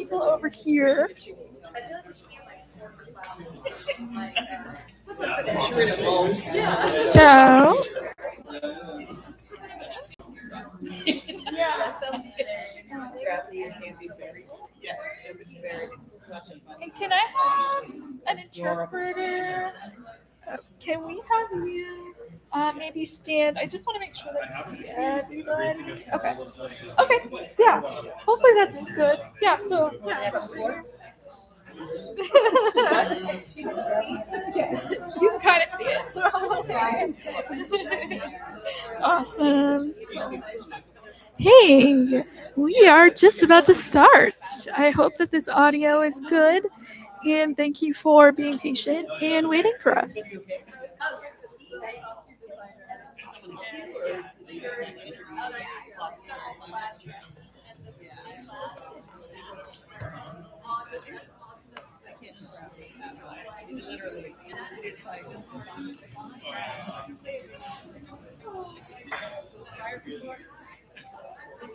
people over here. So, Yeah, that sounds good. Yes, it was very, it's such a fun. and can I have an interpreter? Can we have you maybe stand? I just want to make sure that you see everybody. Okay. Okay. Yeah. Hopefully that's good. Yeah. So yeah. Yes, you can kind of see it. So awesome. Hey, we are just about to start. I hope that this audio is good, and thank you for being patient and waiting for us.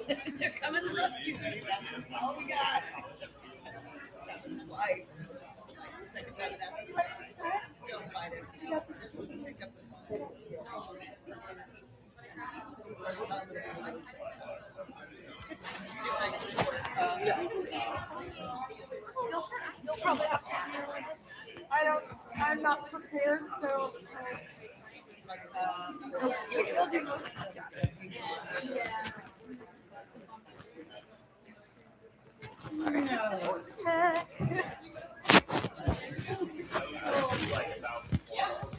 They're coming to rescue me. That's all we got. Lights. Don't fight it. You'll probably have I'm not prepared, so. You'll do most of it.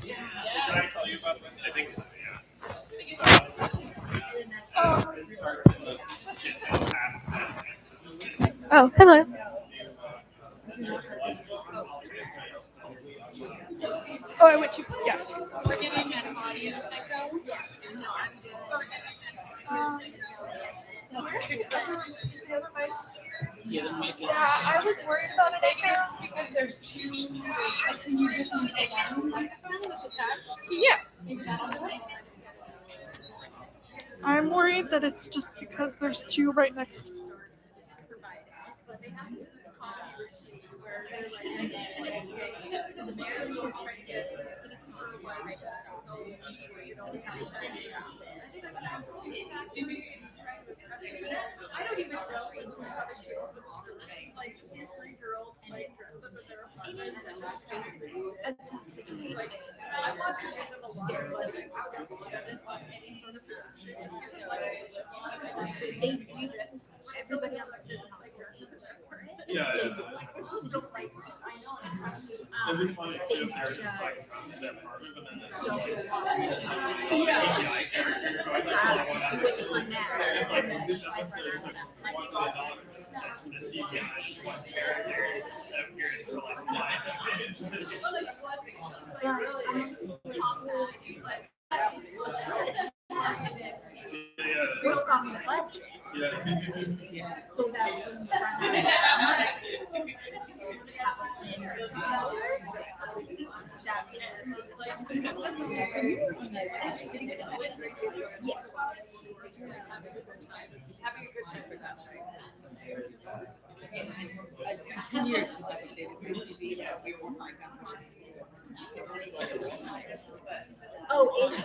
Did I tell you about this? I think so, yeah. Oh, hello. Oh, I went to, yeah. We're getting an audio echo. Yeah, I was worried about it. I think it's because there's two. Can you just make one microphone that's attached? Yeah. Maybe that'll do it. I'm worried that it's just because there's two right next to me. Yeah, it'd be funny too if they're just like their apartment, but then it's CGI characters. So I it's like this episode is like $1 million. It's just the CGI is one character that appears for like 9 minutes. Yeah. So that having a good time for that, right? It's been 10 years since I've dated Chris TV. We were like that. Oh, it's.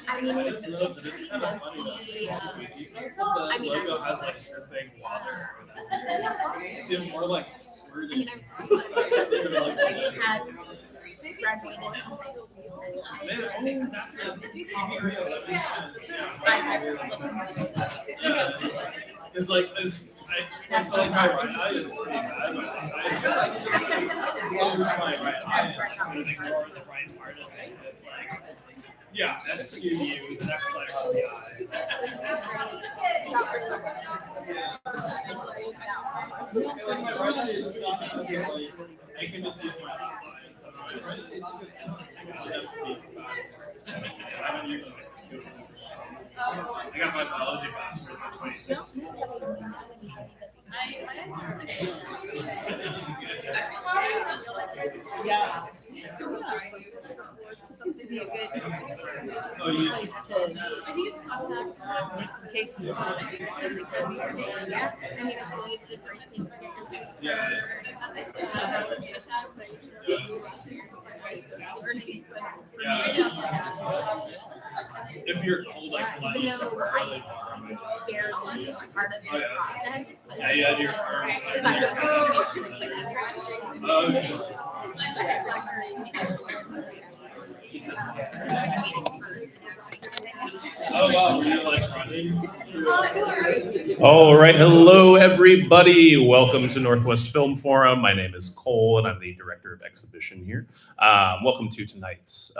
I mean, it's It is kind of funny though. I mean, logo has like dripping water. It seems more like squirting. I had graduated from high school. It's like it's like my right eye is pretty bad. My left eye is just close my right eye and ignore the right part of it. It's like yeah, SQU, the next letter of the eye. Like my right eye is like I can just use my left eye. So my right eye is a good sense. I haven't used it. I got my biology master's at 26. Yeah. seems to be a good Oh, you place to Use contacts. make some cases. Yeah, I mean, it's a great thing to get your face. if you're cold like Even though I barely part of this process, but yeah, yeah, you're oh wow, you're like running. All right, hello everybody. Welcome to Northwest Film Forum. My name is Cole, and I'm the director of exhibition here. Welcome to tonight's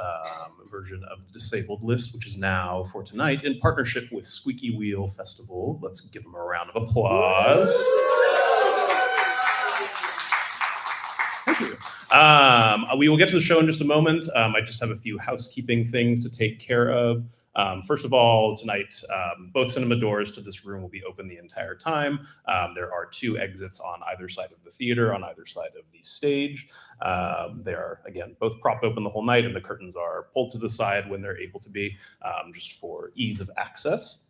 version of the Disabled List, which is now for tonight in partnership with Squeaky Wheel Festival. Let's give them a round of applause. Thank you. We will get to the show in just a moment. I just have a few housekeeping things to take care of. First of all, tonight, both cinema doors to this room will be open the entire time. There are 2 exits on either side of the theater, on either side of the stage. They are, again, both propped open the whole night, and the curtains are pulled to the side when they're able to be, just for ease of access.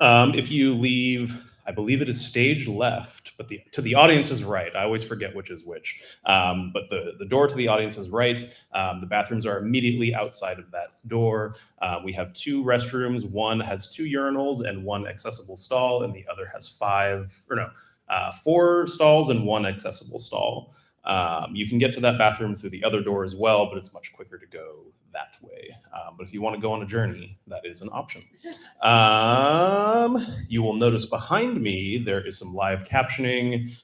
If you leave, I believe it is stage left, but to the audience's right. I always forget which is which. But the door to the audience's right, the bathrooms are immediately outside of that door. We have 2 restrooms. One has 2 urinals and 1 accessible stall, and the other has 4 stalls and 1 accessible stall. You can get to that bathroom through the other door as well, but it's much quicker to go that way. But if you want to go on a journey, that is an option. You will notice behind me, there is some live captioning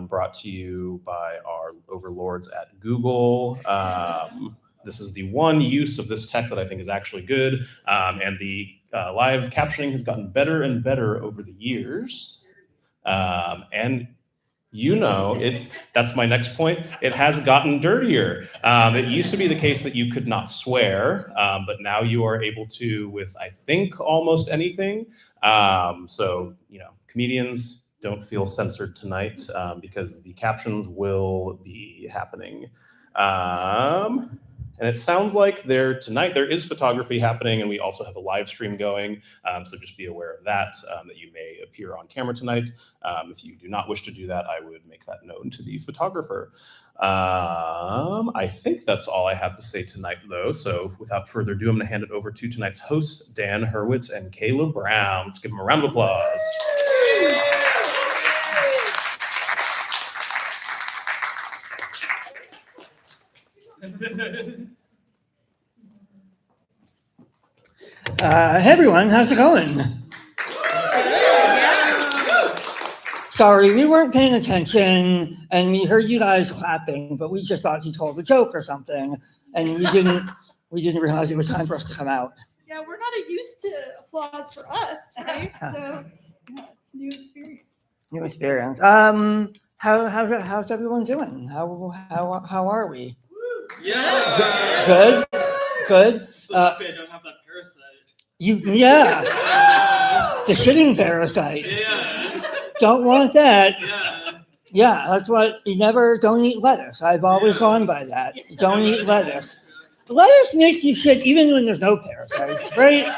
brought to you by our overlords at Google. This is the one use of this tech that I think is actually good. And the live captioning has gotten better and better over the years. And that's my next point. It has gotten dirtier. It used to be the case that you could not swear, but now you are able to with, I think, almost anything. So, comedians, don't feel censored tonight because the captions will be happening. And it sounds like tonight there is photography happening, and we also have a live stream going. So just be aware of that you may appear on camera tonight. If you do not wish to do that, I would make that known to the photographer. I think that's all I have to say tonight, though. So without further ado, I'm going to hand it over to tonight's hosts, Dan Hurwitz and Kayla Brown. Let's give them a round of applause. Hey everyone, how's it going? Sorry, we weren't paying attention and we heard you guys clapping, but we just thought you told a joke or something, and we didn't realize it was time for us to come out. Yeah, we're not used to applause for us, right? So yeah, it's a new experience. New experience. How's everyone doing? How are we? Yeah. Good. So happy I don't have that parasite. Yeah. The shitting parasite. Yeah. Don't want that. Yeah. Yeah, that's what don't eat lettuce. I've always gone by that. Don't eat lettuce. Lettuce makes you shit even when there's no parasites, right?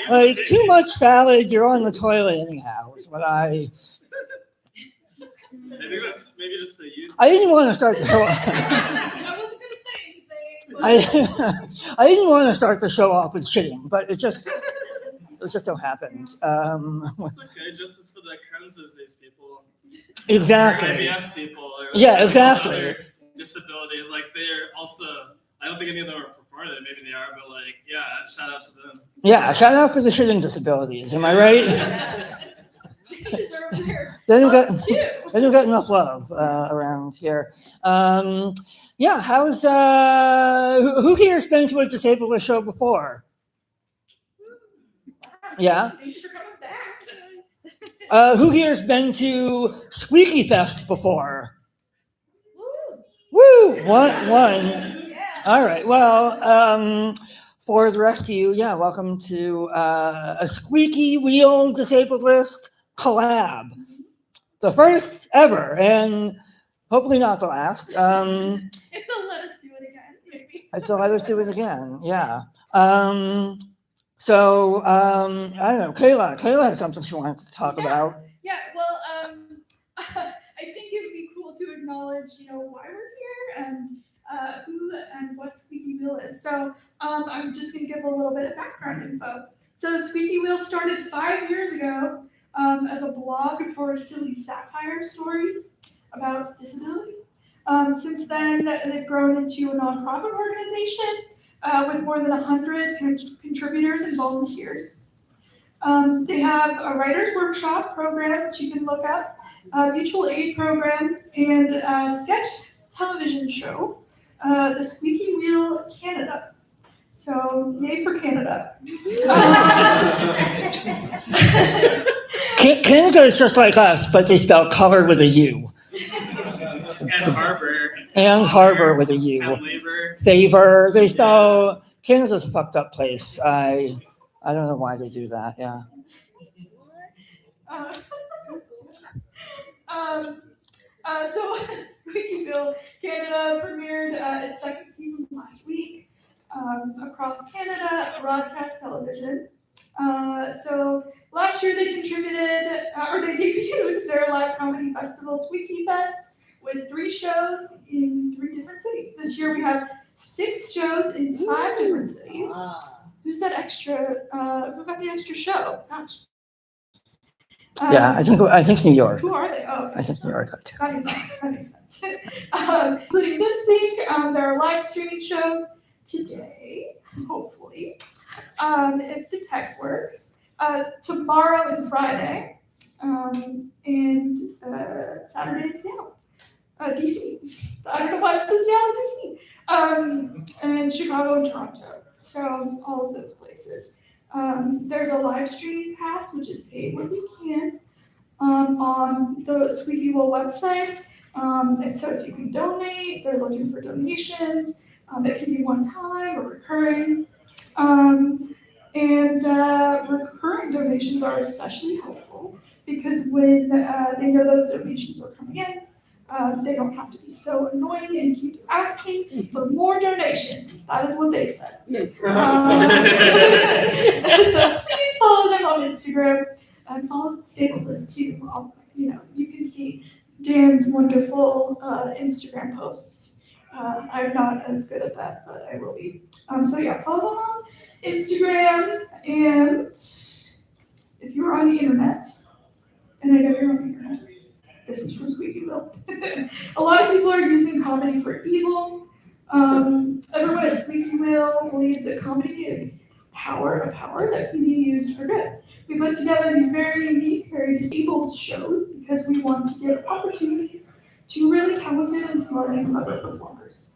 Like too much salad, you're on the toilet anyhow, is what Maybe just say you. I didn't want to start the show. I wasn't gonna say anything. But... I didn't want to start the show off with shitting, but it just so happened. It's okay, justice for the Crohn's disease people. Exactly. Or IBS people. Or Yeah, exactly. Other disabilities, like they're also. I don't think any of them are performing it. Maybe they are, but shout out to them. Yeah, shout out for the shitting disabilities. Am I right? They don't get enough love around here. How's who here's been to a disabled list show before? Yeah. Thanks for coming back. Who here's been to SqueakyFest before? Woo! One. Yeah. All right. Well, for the rest of you, welcome to a Squeaky Wheel Disabled List collab. The first ever, and hopefully not the last. If they'll let us do it again, maybe. I thought I was doing it again. Yeah. I don't know. Kayla had something she wanted to talk about. Yeah, well, I think it would be cool to acknowledge, why we're here and who and what Squeaky Wheel is. So I'm just going to give a little bit of background info. So Squeaky Wheel started 5 years ago as a blog for silly satire stories about disability. Since then, they've grown into a nonprofit organization with more than 100 contributors and volunteers. They have a writer's workshop program, which you can look up, a mutual aid program, and a sketch television show, the Squeaky Wheel Canada. So, yay for Canada. Canada is just like us, but they spell color with a U. And Harbor. And Harbor with a U. And Labor. Favor. They spell Canada's a fucked up place. I don't know why they do that. Yeah. So Squeaky Wheel Canada premiered its second season last week across Canada broadcast television. So last year they debuted their live comedy festival SqueakyFest with 3 shows in 3 different cities. This year we have 6 shows in 5 different cities. Who's that extra? Who got the extra show? Gosh. Yeah, I think New York. Who are they? Oh, okay. I think New York got two. That makes sense. Including this week, there are live streaming shows today, hopefully, if the tech works, tomorrow and Friday, and Saturday in Seattle, DC. I don't know why it's the Seattle, DC, and Chicago and Toronto. So all of those places. There's a live streaming pass, which is paid when we can, on the Squeaky Wheel website. And so if you can donate, they're looking for donations. It can be one time or recurring. And recurring donations are especially helpful because when they know those donations are coming in, they don't have to be so annoying and keep asking for more donations. That is what they said. So please follow them on Instagram and follow the Stable List too. You can see Dan's wonderful Instagram posts. I'm not as good at that, but I will be. So yeah, follow them on Instagram, and if you're on the internet, and I know you're on the internet, this is from Squeaky Wheel. A lot of people are using comedy for evil. Everyone at Squeaky Wheel believes that comedy is a power that can be used for good. We put together these very unique, very disabled shows because we want to give opportunities to really talented and smart and clever performers.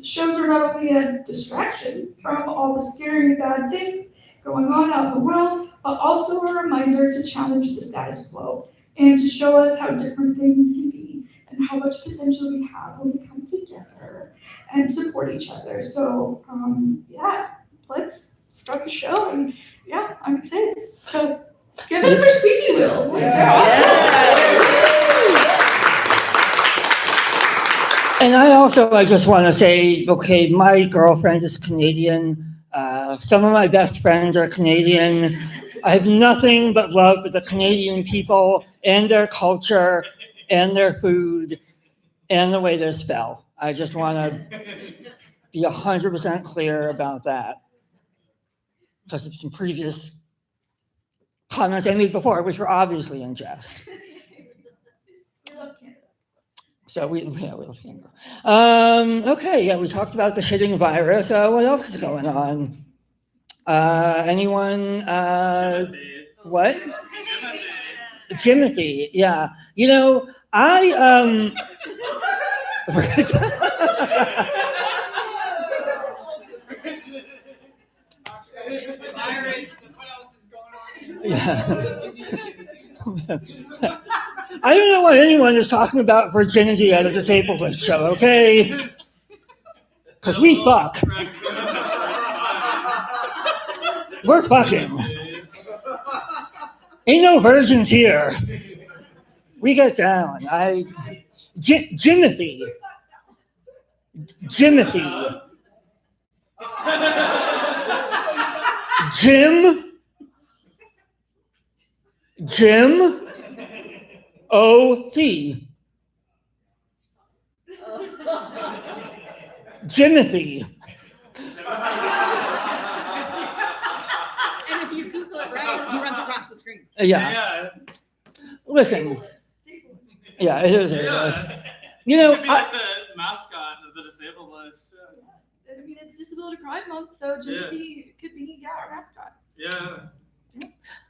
Shows are not only a distraction from all the scary bad things going on out in the world, but also a reminder to challenge the status quo and to show us how different things can be and how much potential we have when we come together and support each other. So, let's start the show. And yeah, I'm excited. So, give it up for Squeaky Wheel. They're awesome. And I just want to say, okay, my girlfriend is Canadian. Some of my best friends are Canadian. I have nothing but love for the Canadian people and their culture and their food and the way they spell. I just want to be 100% clear about that. Because of some previous comments I made before, which were obviously in jest. So we love Canada. Okay, we talked about the shitting virus. What else is going on? Anyone? What? Timothy, yeah. I don't know why anyone is talking about virginity at a disabled list show, okay? Because we fuck. We're fucking. Ain't no virgins here. We get down. Jimothy. Jim O.T. Jimothy. And if you Google it right, he runs across the screen. Yeah. Listen. Yeah, it is. Yeah. You know, Could be like the mascot of the disabled list. I mean, it's Disability Pride Month, so Jimmy could be our mascot. Yeah.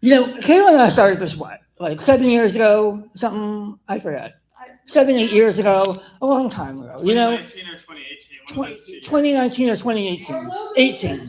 you know, Kayla and I started this like 7 years ago, something, I forget. 7, 8 years ago, a long time ago, you know. 2019 or 2018, one of those 2 years. 2019 or 2018. 18.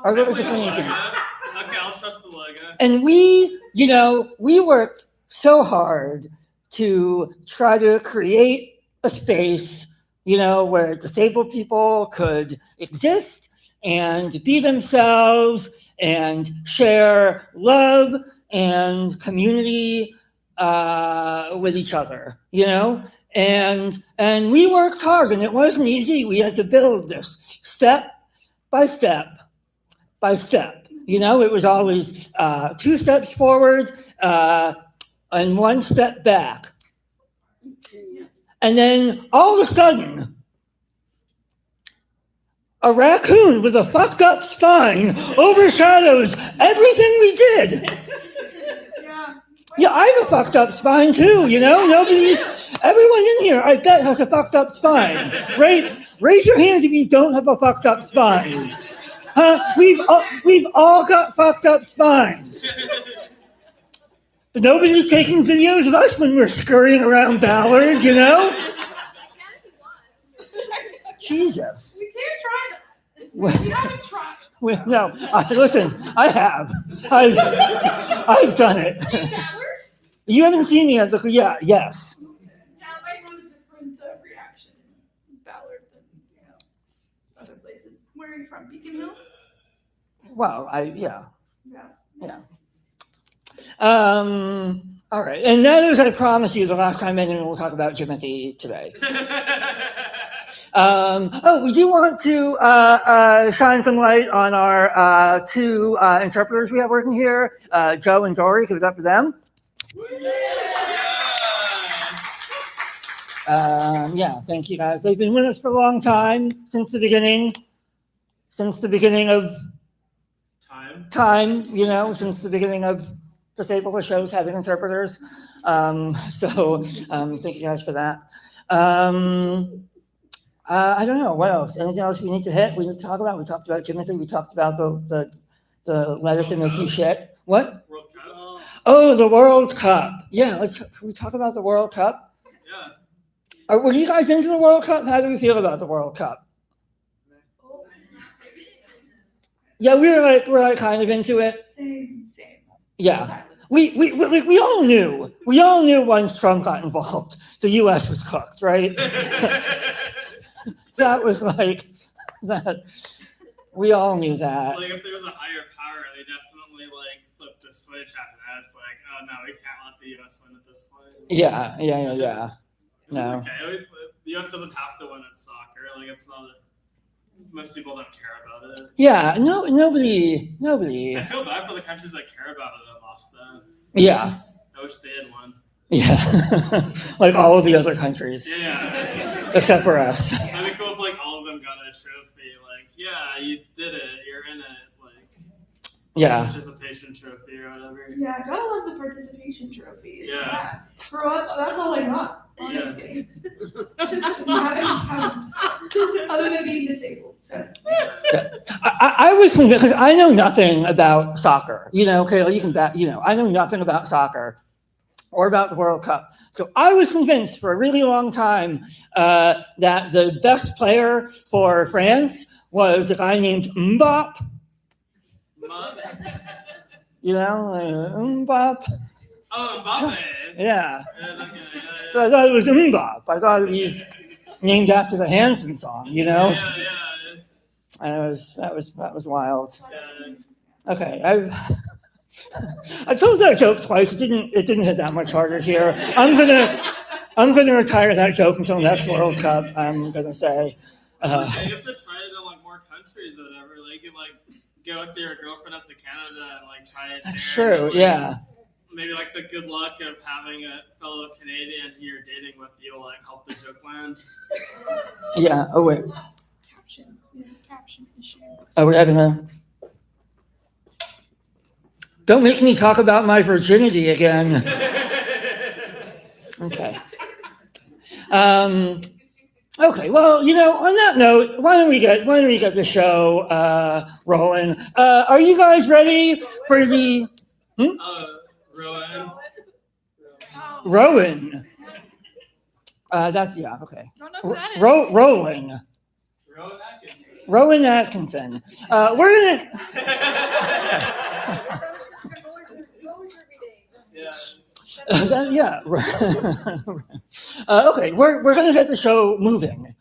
Our logo is 2018. Okay, I'll trust the logo. And we, you know, we worked so hard to try to create a space, you know, where disabled people could exist and be themselves and share love and community with each other, you know? And we worked hard, and it wasn't easy. We had to build this step by step by step. You know, it was always 2 steps forward and 1 step back. And then all of a sudden, a raccoon with a fucked up spine overshadows everything we did. Yeah, I have a fucked up spine too, you know? Everyone in here, I bet, has a fucked up spine. Raise your hand if you don't have a fucked up spine. We've all got fucked up spines. But nobody's taking videos of us when we're scurrying around Ballard, you know? Jesus. We can't try that. We haven't tried. No, listen, I have. I've done it. You haven't seen me yet? Yeah, yes. Yeah, I might have a different reaction in Ballard than, you know, other places. Where are you from? Beacon Hill? Well, yeah. Yeah. All right. And that is, I promise you, the last time anyone will talk about Jimothy today. We do want to shine some light on our 2 interpreters we have working here, Joe and Dory. Give it up for them. Yeah, thank you guys. They've been with us for a long time, since the beginning of time, you know, since the beginning of disabled shows having interpreters. So thank you guys for that. I don't know what else. Anything else we need to hit? We need to talk about. We talked about Jimothy. We talked about the letters to make you shit. What? World Cup. Oh, the World Cup. Yeah, can we talk about the World Cup? Yeah. Were you guys into the World Cup? How do we feel about the World Cup? Yeah, we're like kind of into it. Same. Yeah. We all knew once Trump got involved, the U.S. was cooked, right? That was like that. We all knew that. Like if there was a higher power, they definitely like flipped the switch after that. It's like, oh no, we can't let the U.S. win at this point. Yeah. Which No. is okay. The U.S. doesn't have to win at soccer. Like it's not. Most people don't care about it. Yeah. Nobody. I feel bad for the countries that care about it and lost that. Yeah. I wish they had won. Yeah. Like all of the other countries. Yeah. Except for us. That'd be cool if like all of them got a trophy. Like, yeah, you did it. You're in it. Like, Yeah. participation trophy or whatever. Yeah, I gotta love the participation trophy. Yeah. Grow up, that's all I got, honestly. Not any talents, other than being disabled. So. I was convinced, because I know nothing about soccer. You know, Kayla, you can bet, you know, I know nothing about soccer or about the World Cup. So I was convinced for a really long time that the best player for France was a guy named Mbappe. You know, Mbappe. Oh, Mbappe. Yeah. Yeah. I thought it was Mbappe. I thought he's named after the Hanson song, you know? Yeah. And that was wild. Yeah. Okay, I told that joke twice. It didn't hit that much harder here. I'm gonna retire that joke until next World Cup. I'm gonna say. They have to try it in like more countries. countries or whatever. Like, you could, like, go with your girlfriend up to Canada and, like, try it That's there. true. Like, Yeah. maybe, like, the good luck of having a fellow Canadian who you're dating with you will, like, help the joke land. Yeah. Oh wait. Captions. We have a caption issue. Oh, we're having a. Don't make me talk about my virginity again. Okay. Okay. Well, on that note, why don't we get the show rolling? Are you guys ready for the Rowan. Rowan? Yeah. Okay. Don't know who that is. Rolling. Rowan Atkinson. Rowan Atkinson. We're gonna. Yeah. Okay, we're gonna get the show moving.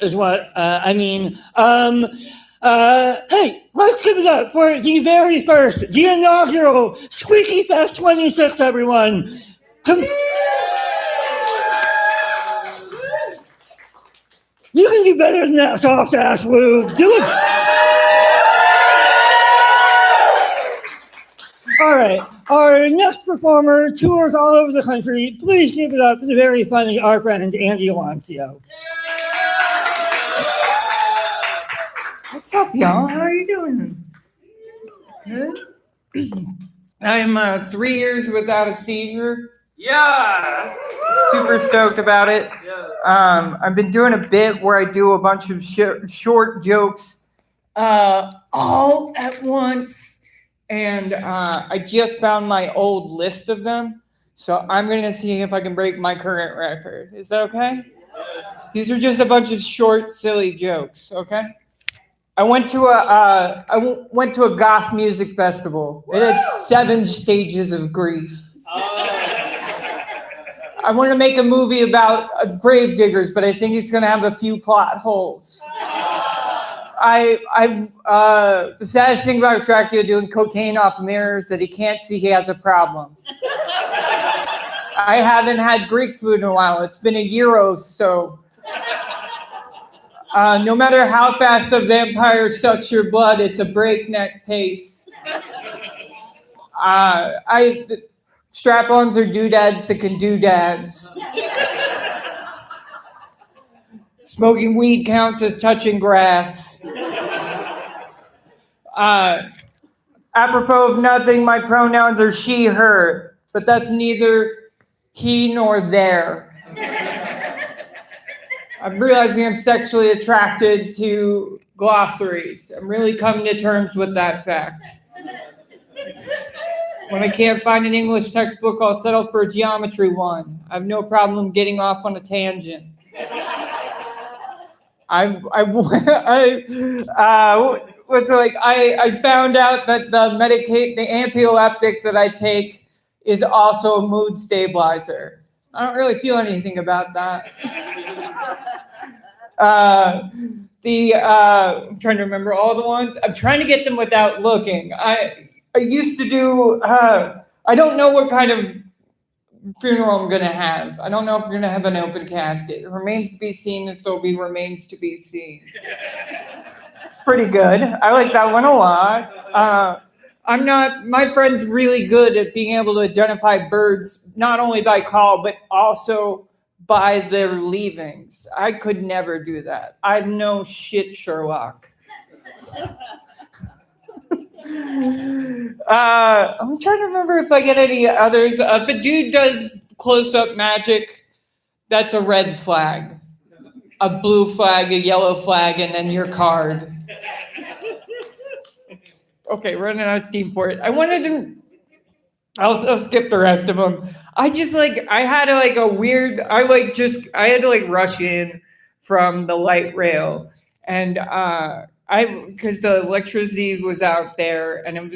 Is what I mean. Hey, let's give it up for the very first, the inaugural SqueakyFest 26, everyone. You can do better than that, soft ass Lube. Do it. All right. Our next performer tours all over the country. Please give it up for the very funny our friend Andy Aloncio. What's up, y'all? How are you doing? Good. I'm 3 years without a seizure. Yeah. Super stoked about it. Yeah. I've been doing a bit where I do a bunch of short jokes all at once. And I just found my old list of them. So I'm going to see if I can break my current record. Is that okay? These are just a bunch of short, silly jokes, okay? I went to a goth music festival. It had 7 stages of grief. I want to make a movie about grave diggers, but I think it's going to have a few plot holes. The saddest thing about Dracula doing cocaine off mirrors that he can't see he has a problem. I haven't had Greek food in a while. It's been a year or so. No matter how fast a vampire sucks your blood, it's a breakneck pace. Strap-ons are doodads that can do dads. Smoking weed counts as touching grass. Apropos of nothing, my pronouns are she, her, but that's neither he nor there. I'm realizing I'm sexually attracted to glossaries. I'm really coming to terms with that fact. When I can't find an English textbook, I'll settle for a geometry one. I have no problem getting off on a tangent. I found out that the antiepileptic that I take is also a mood stabilizer. I don't really feel anything about that. I'm trying to remember all the ones. I'm trying to get them without looking. I used to do, I don't know what kind of funeral I'm going to have. I don't know if we're going to have an open casket. It remains to be seen if there'll be remains to be seen. It's pretty good. I like that one a lot. My friend's really good at being able to identify birds, not only by call, but also by their leavings. I could never do that. I'm no shit Sherlock. I'm trying to remember if I get any others. If a dude does close-up magic, that's a red flag. A blue flag, a yellow flag, and then your card. Okay, running out of steam for it. I'll skip the rest of them. I had to rush in from the light rail, and because the electricity was out there, and I've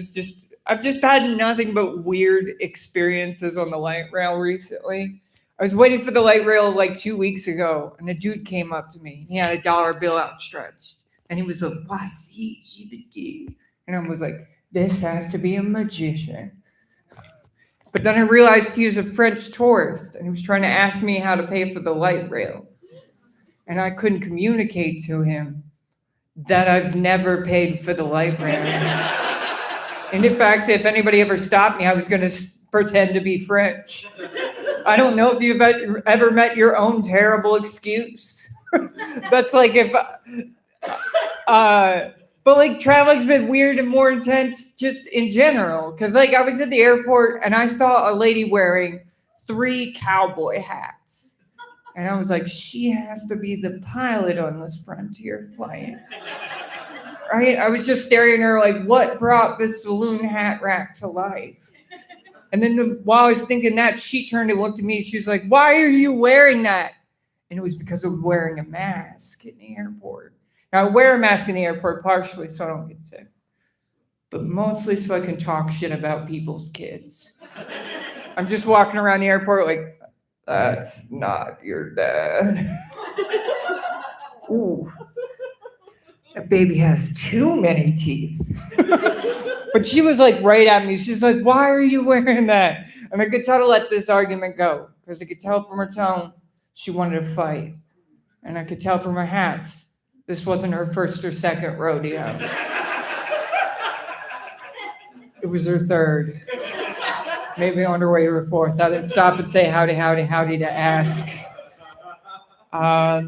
just had nothing but weird experiences on the light rail recently. I was waiting for the light rail 2 weeks ago, and a dude came up to me. He had a $1 bill outstretched, and he was like, "Wasi jibidi," and I was like, "This has to be a magician." But then I realized he was a French tourist, and he was trying to ask me how to pay for the light rail, and I couldn't communicate to him that I've never paid for the library. And in fact, if anybody ever stopped me, I was going to pretend to be French. I don't know if you've ever met your own terrible excuse. That's like if, but like traveling's been weird and more intense just in general. Cause like I was at the airport and I saw a lady wearing 3 cowboy hats. And I was like, she has to be the pilot on this Frontier flight. Right? I was just staring at her like, what brought this saloon hat rack to life? And then while I was thinking that, she turned and looked at me. She was like, why are you wearing that? And it was because of wearing a mask in the airport. Now, I wear a mask in the airport partially so I don't get sick, but mostly so I can talk shit about people's kids. I'm just walking around the airport like, that's not your dad. Ooh, that baby has too many teeth. But she was like right at me. She's like, why are you wearing that? And I could tell to let this argument go because I could tell from her tone she wanted to fight. And I could tell from her hats this wasn't her first or second rodeo. It was her third. Maybe on her way to her fourth. I didn't stop and say howdy, howdy, howdy to ask.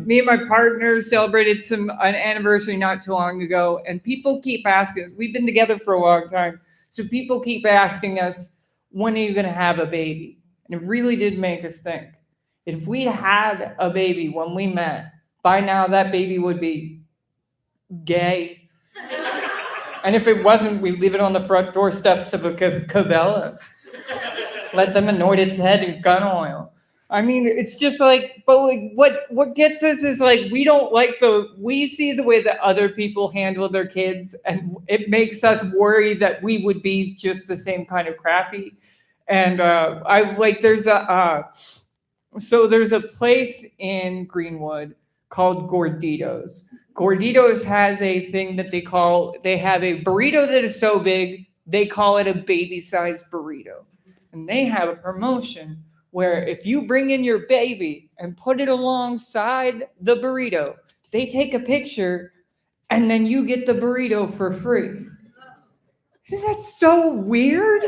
Me and my partner celebrated an anniversary not too long ago, and people keep asking us, we've been together for a long time, so people keep asking us, when are you going to have a baby? And it really did make us think. If we had a baby when we met, by now that baby would be gay. And if it wasn't, we'd leave it on the front doorsteps of a Cabela's. Let them anoint its head in gun oil. I mean, it's just like, but like what gets us is like, we see the way that other people handle their kids, and it makes us worry that we would be just the same kind of crappy. And there's a place in Greenwood called Gorditos. Gorditos has a thing that they have a burrito that is so big, they call it a baby-sized burrito. And they have a promotion where if you bring in your baby and put it alongside the burrito, they take a picture and then you get the burrito for free. Isn't that so weird?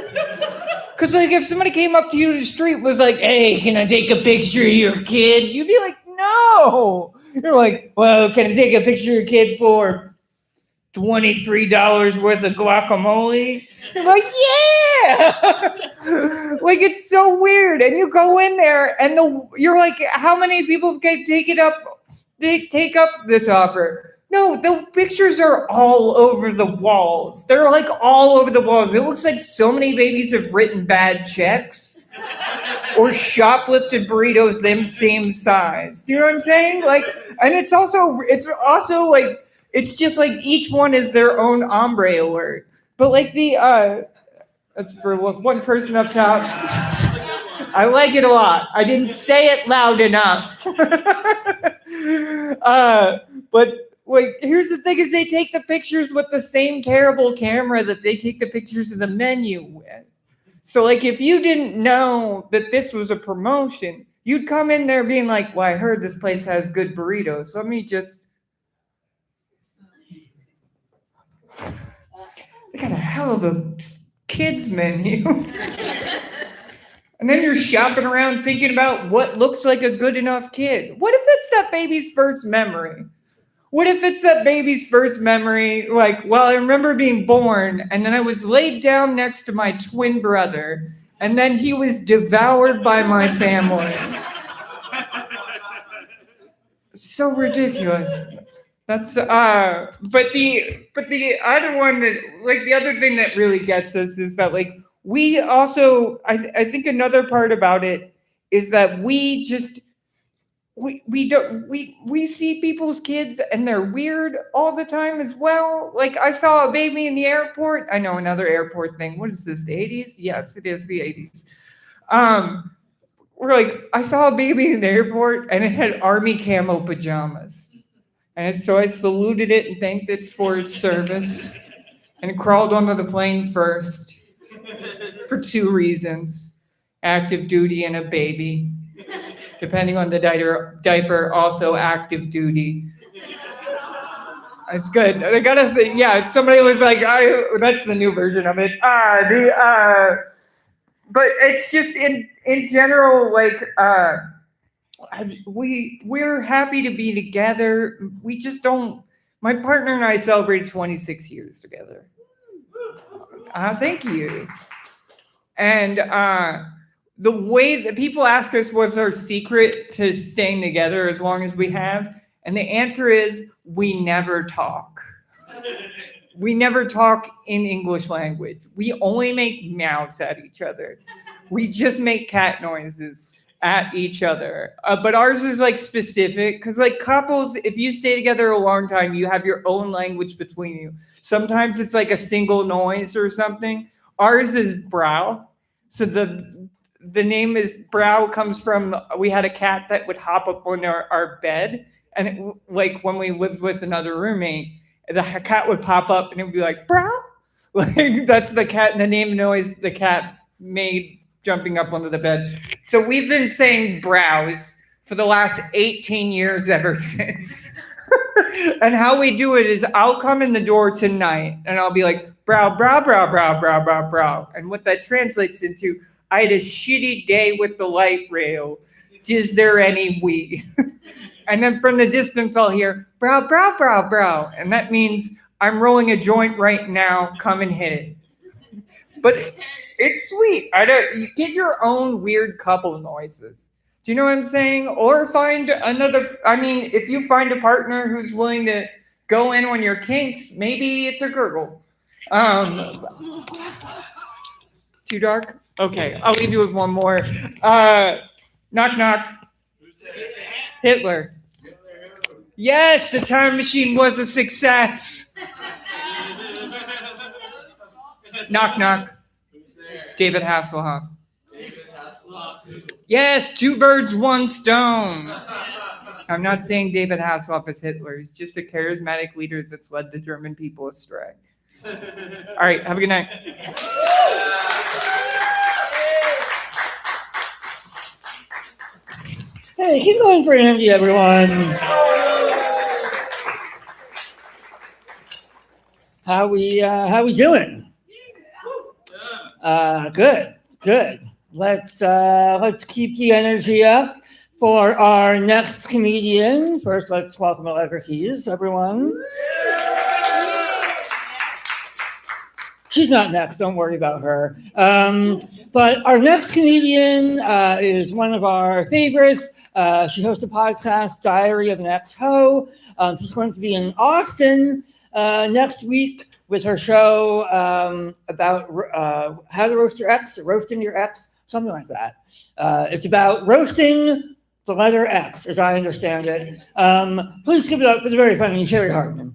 Because like if somebody came up to you in the street was like, hey, can I take a picture of your kid? You'd be like, no. You're like, well, can I take a picture of your kid for $23 worth of guacamole? You're like, yeah. Like, it's so weird. And you go in there and you're like, how many people can take up this offer? No, the pictures are all over the walls. They're like all over the walls. It looks like so many babies have written bad checks or shoplifted burritos them same size. Do you know what I'm saying? Like, and it's also like, it's just like each one is their own ombre alert. But like that's for one person up top. I like it a lot. I didn't say it loud enough. But like, here's the thing is they take the pictures with the same terrible camera that they take the pictures of the menu with. So like, if you didn't know that this was a promotion, you'd come in there being like, well, I heard this place has good burritos. So let me just. They got a hell of a kids menu. And then you're shopping around thinking about what looks like a good enough kid. What if it's that baby's first memory? What if it's that baby's first memory? Like, well, I remember being born and then I was laid down next to my twin brother and then he was devoured by my family. So ridiculous. That's but the other one that like the other thing that really gets us is that like we also I think another part about it is that we see people's kids and they're weird all the time as well. Like I saw a baby in the airport. I know another airport thing. What is this? The 80s? Yes, it is the 80s. We're like I saw a baby in the airport and it had army camo pajamas. And so I saluted it and thanked it for its service and crawled onto the plane first for 2 reasons, active duty and a baby. Depending on the diaper, also active duty. It's good. I gotta think. Yeah, somebody was like, that's the new version of it. But it's just in general, like, we're happy to be together. We just don't. My partner and I celebrated 26 years together. Thank you. And the way that people ask us what's our secret to staying together as long as we have, and the answer is we never talk. We never talk in English language. We only make meows at each other. We just make cat noises at each other. But ours is like specific, because like couples, if you stay together a long time, you have your own language between you. Sometimes it's like a single noise or something. Ours is brow. So the name is brow comes from, we had a cat that would hop up on our bed. And like when we lived with another roommate, the cat would pop up and it would be like, brow. Like that's the cat, the name noise the cat made jumping up onto the bed. So we've been saying brows for the last 18 years ever since. And how we do it is I'll come in the door tonight and I'll be like, brow, brow, brow, brow, brow, brow, brow. And what that translates into, I had a shitty day with the light rail. Is there any weed? And then from the distance, I'll hear brow, brow, brow, brow. And that means I'm rolling a joint right now. Come and hit it. But it's sweet. You get your own weird couple noises. Do you know what I'm saying? Or find another. I mean, if you find a partner who's willing to go in on your kinks, maybe it's a gurgle. Too dark? Okay, I'll leave you with one more. Knock, knock. Hitler. Yes, the time machine was a success. Knock, knock. David Hasselhoff. Yes, 2 birds, 1 stone. I'm not saying David Hasselhoff is Hitler. He's just a charismatic leader that's led the German people astray. All right, have a good night. Hey, keep going for Andy, everyone. How we doing? Good. Let's keep the energy up for our next comedian. First, let's welcome Allegra Keys, everyone. She's not next, don't worry about her. But our next comedian is one of our favorites. She hosts a podcast, Diary of an Ex-Ho. She's going to be in Austin next week with her show about how to roast your ex, or roasting your ex, something like that. It's about roasting the letter X, as I understand it. Please give it up for the very funny Cheri Hardman.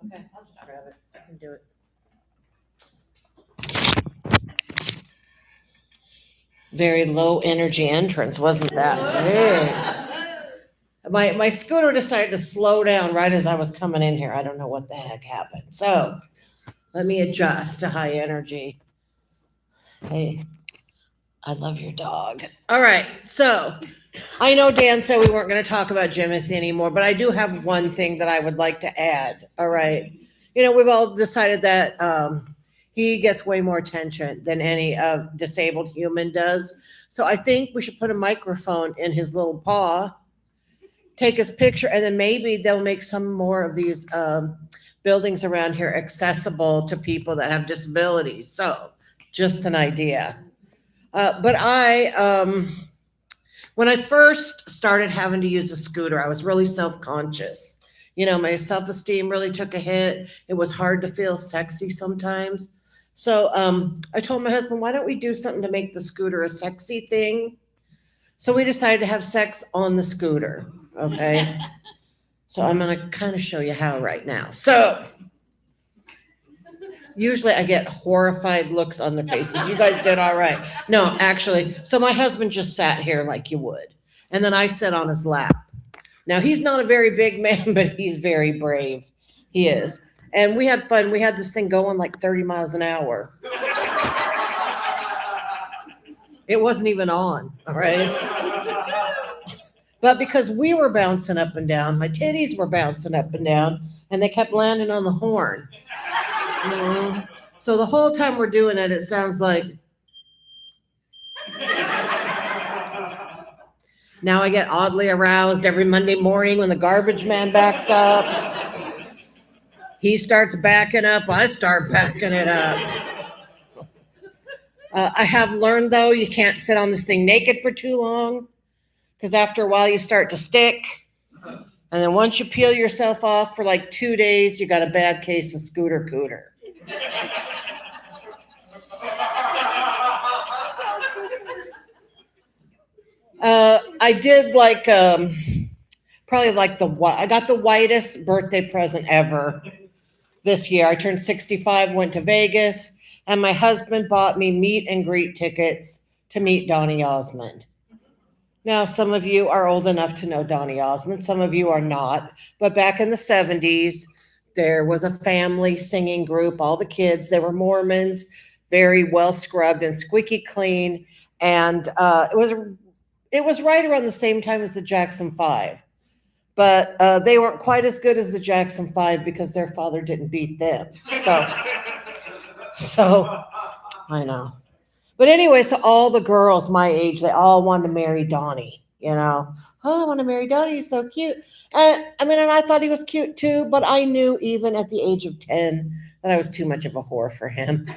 Okay, I'll just grab it. I can do it. Very low energy entrance, wasn't that? Jeez. My scooter decided to slow down right as I was coming in here. I don't know what the heck happened. So let me adjust to high energy. Hey, I love your dog. All right, so I know Dan said we weren't going to talk about Jimothy anymore, but I do have one thing that I would like to add. All right. You know, we've all decided that he gets way more attention than any disabled human does. So I think we should put a microphone in his little paw, take his picture, and then maybe they'll make some more of these buildings around here accessible to people that have disabilities. So just an idea. But when I first started having to use a scooter, I was really self-conscious. You know, my self-esteem really took a hit. It was hard to feel sexy sometimes. So I told my husband, why don't we do something to make the scooter a sexy thing? So we decided to have sex on the scooter, okay? So I'm going to kind of show you how right now. So usually I get horrified looks on their faces. You guys did all right. No, actually. So my husband just sat here like you would. And then I sat on his lap. Now, he's not a very big man, but he's very brave. He is. And we had fun. We had this thing going like 30 miles an hour. It wasn't even on, all right? But because we were bouncing up and down, my titties were bouncing up and down, and they kept landing on the horn. Mhm. So the whole time we're doing it, it sounds like. Now I get oddly aroused every Monday morning when the garbage man backs up. He starts backing up, I start backing it up. I have learned, though, you can't sit on this thing naked for too long, because after a while you start to stick. And then once you peel yourself off for like 2 days, you got a bad case of scooter cooter. I did like probably like I got the whitest birthday present ever this year. I turned 65, went to Vegas, and my husband bought me meet and greet tickets to meet Donny Osmond. Now, some of you are old enough to know Donny Osmond, some of you are not, but back in the 70s, there was a family singing group, all the kids, they were Mormons, very well scrubbed and squeaky clean, and it was right around the same time as the Jackson 5. But they weren't quite as good as the Jackson 5 because their father didn't beat them. So I know. But anyway, so all the girls my age, they all wanted to marry Donnie, you know. Oh, I want to marry Donnie. He's so cute. And I thought he was cute too, but I knew even at the age of 10 that I was too much of a whore for him.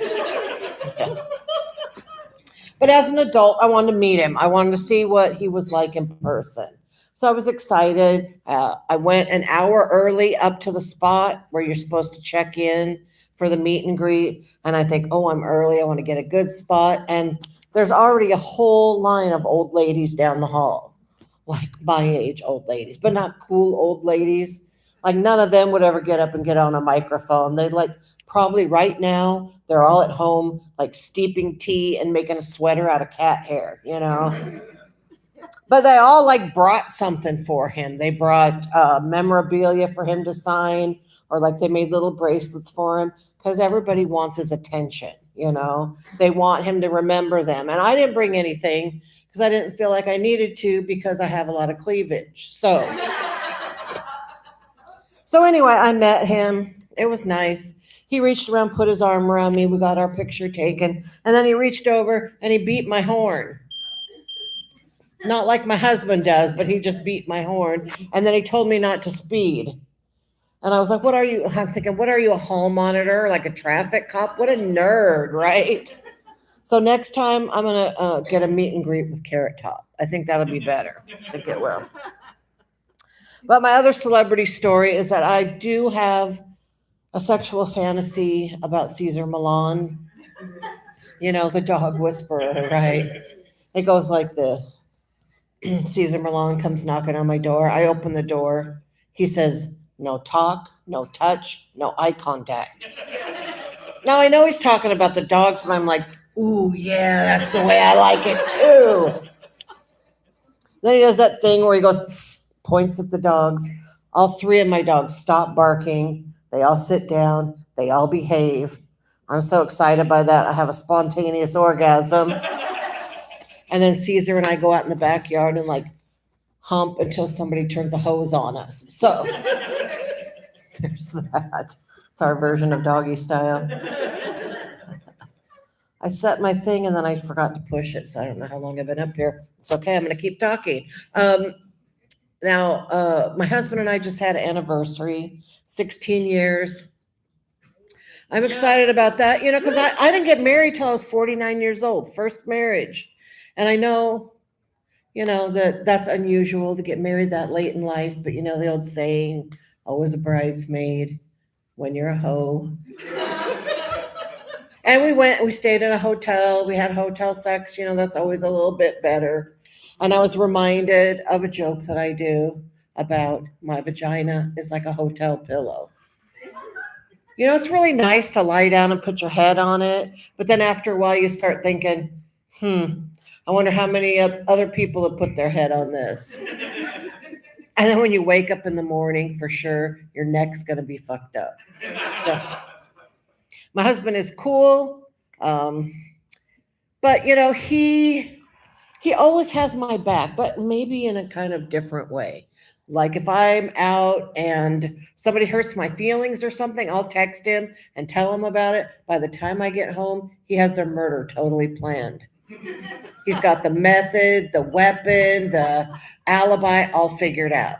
But as an adult, I wanted to meet him. I wanted to see what he was like in person. So I was excited. I went an hour early up to the spot where you're supposed to check in for the meet and greet. And I think, oh, I'm early. I want to get a good spot. And there's already a whole line of old ladies down the hall, like my age old ladies, but not cool old ladies. Like none of them would ever get up and get on a microphone. They'd like probably right now, they're all at home, like steeping tea and making a sweater out of cat hair, you know? But they all like brought something for him. They brought memorabilia for him to sign, or like they made little bracelets for him because everybody wants his attention, you know? They want him to remember them. And I didn't bring anything because I didn't feel like I needed to because I have a lot of cleavage. So anyway, I met him. It was nice. He reached around, put his arm around me. We got our picture taken. And then he reached over and he beat my horn. Not like my husband does, but he just beat my horn. And then he told me not to speed. And I was like, what are you? I'm thinking, what are you, a hall monitor, like a traffic cop? What a nerd, right? So next time I'm going to get a meet and greet with Carrot Top. I think that'll be better. I think it will. But my other celebrity story is that I do have a sexual fantasy about Cesar Millan. You know, the dog whisperer, right? It goes like this. Cesar Millan comes knocking on my door. I open the door. He says, no talk, no touch, no eye contact. Now, I know he's talking about the dogs, but I'm like, ooh, yeah, that's the way I like it too. Then he does that thing where he goes, points at the dogs. All 3 of my dogs stop barking. They all sit down. They all behave. I'm so excited by that. I have a spontaneous orgasm. And then Caesar and I go out in the backyard and like hump until somebody turns a hose on us. So there's that. It's our version of doggy style. I set my thing and then I forgot to push it. So I don't know how long I've been up here. It's okay. I'm going to keep talking. Now, my husband and I just had an anniversary, 16 years. I'm excited about that, you know, because I didn't get married till I was 49 years old, first marriage. And I know, you know, that's unusual to get married that late in life, but you know, the old saying, always a bridesmaid when you're a hoe. And we stayed in a hotel. We had hotel sex, you know, that's always a little bit better. And I was reminded of a joke that I do about my vagina is like a hotel pillow. You know, it's really nice to lie down and put your head on it. But then after a while, you start thinking, I wonder how many other people have put their head on this. And then when you wake up in the morning, for sure, your neck's going to be fucked up. So my husband is cool. But, you know, he he always has my back, but maybe in a kind of different way. Like if I'm out and somebody hurts my feelings or something, I'll text him and tell him about it. By the time I get home, he has their murder totally planned. He's got the method, the weapon, the alibi all figured out.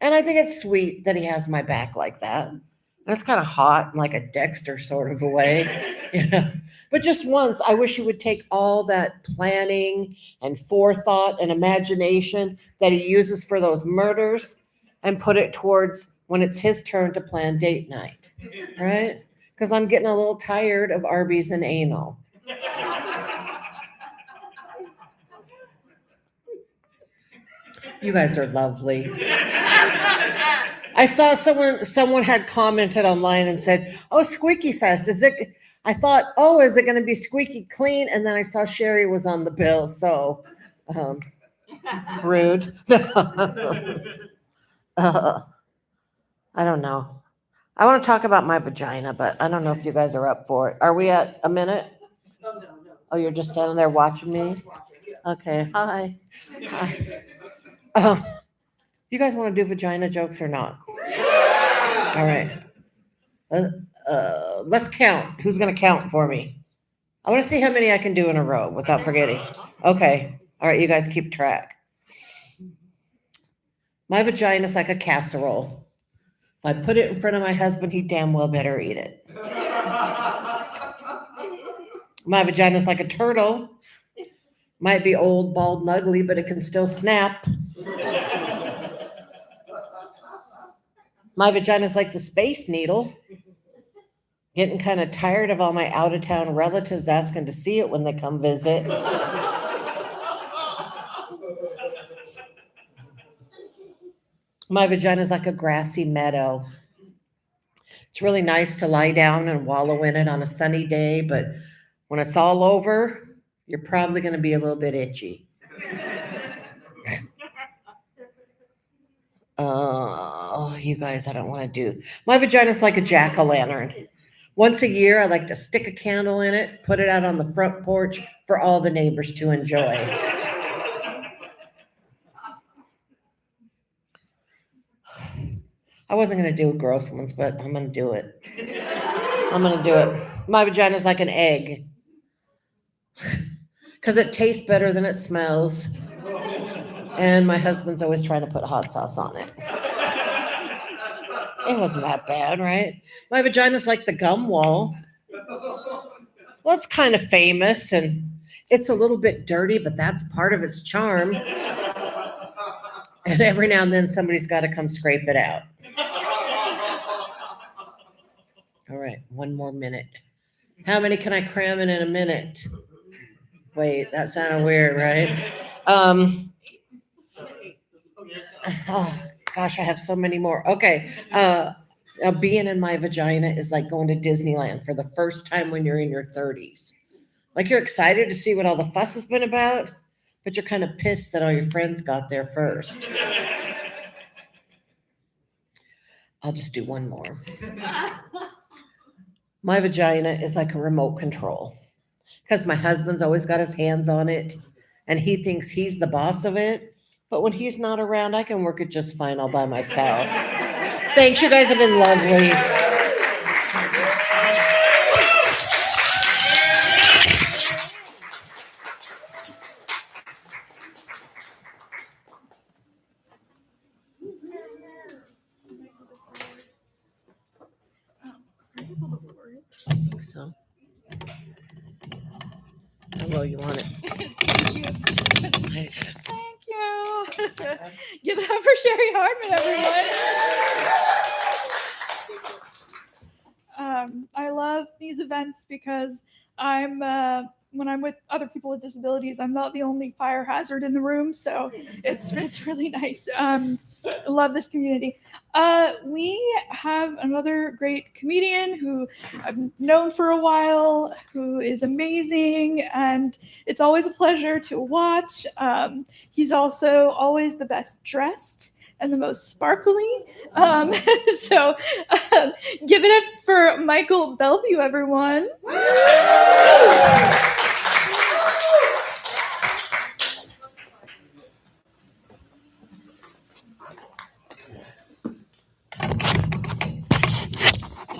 And I think it's sweet that he has my back like that. And it's kind of hot in like a Dexter sort of a way, you know. But just once, I wish he would take all that planning and forethought and imagination that he uses for those murders and put it towards when it's his turn to plan date night, right? Because I'm getting a little tired of Arby's and anal. You guys are lovely. I saw someone had commented online and said, "Oh, SqueakyFest, is it?" I thought, "Oh, is it going to be squeaky clean?" And then I saw Cheri was on the bill, so rude. I don't know. I want to talk about my vagina, but I don't know if you guys are up for it. Are we at a minute? Oh, you're just standing there watching me? Okay. Hi. You guys want to do vagina jokes or not? All right. Let's count. Who's going to count for me? I want to see how many I can do in a row without forgetting. Okay. All right. You guys keep track. My vagina is like a casserole. If I put it in front of my husband, he damn well better eat it. My vagina is like a turtle. Might be old, bald, and ugly, but it can still snap. My vagina is like the Space Needle. Getting kind of tired of all my out-of-town relatives asking to see it when they come visit. My vagina is like a grassy meadow. It's really nice to lie down and wallow in it on a sunny day, but when it's all over, you're probably going to be a little bit itchy. Oh, you guys, I don't want to do. My vagina is like a jack-o'-lantern. Once a year, I like to stick a candle in it, put it out on the front porch for all the neighbors to enjoy. I wasn't going to do gross ones, but I'm going to do it. I'm going to do it. My vagina is like an egg. Because it tastes better than it smells. And my husband's always trying to put hot sauce on it. It wasn't that bad, right? My vagina's like the gum wall. Well, it's kind of famous and it's a little bit dirty, but that's part of its charm. And every now and then somebody's got to come scrape it out. All right, one more minute. How many can I cram in a minute? Wait, that sounded weird, right? Oh, gosh, I have so many more. Okay. Being in my vagina is like going to Disneyland for the first time when you're in your 30s. Like you're excited to see what all the fuss has been about, but you're kind of pissed that all your friends got there first. I'll just do one more. My vagina is like a remote control because my husband's always got his hands on it and he thinks he's the boss of it. But when he's not around, I can work it just fine all by myself. Thanks, you guys have been lovely. I think so. Hello, you want it? Thank you. Give it up for Cheri Hardman, everyone. I love these events because when I'm with other people with disabilities, I'm not the only fire hazard in the room, so it's really nice. I love this community. We have another great comedian who I've known for a while, who is amazing, and it's always a pleasure to watch. He's also always the best dressed and the most sparkly. So give it up for Michael Bellevue, everyone.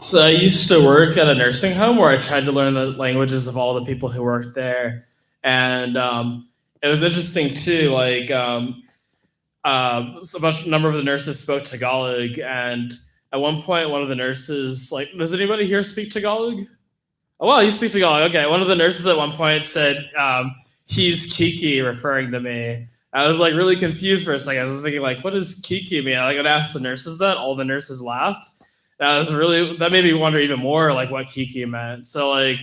So I used to work at a nursing home where I tried to learn the languages of all the people who worked there, and it was interesting too. Like number of the nurses spoke Tagalog, and at one point, one of the nurses, like, does anybody here speak Tagalog? Oh wow, you speak Tagalog. Okay, one of the nurses at one point said, "He's Kiki," referring to me. I was like really confused for a second. I was thinking like, what does Kiki mean? I would ask the nurses that. All the nurses laughed. That made me wonder even more like what Kiki meant. So like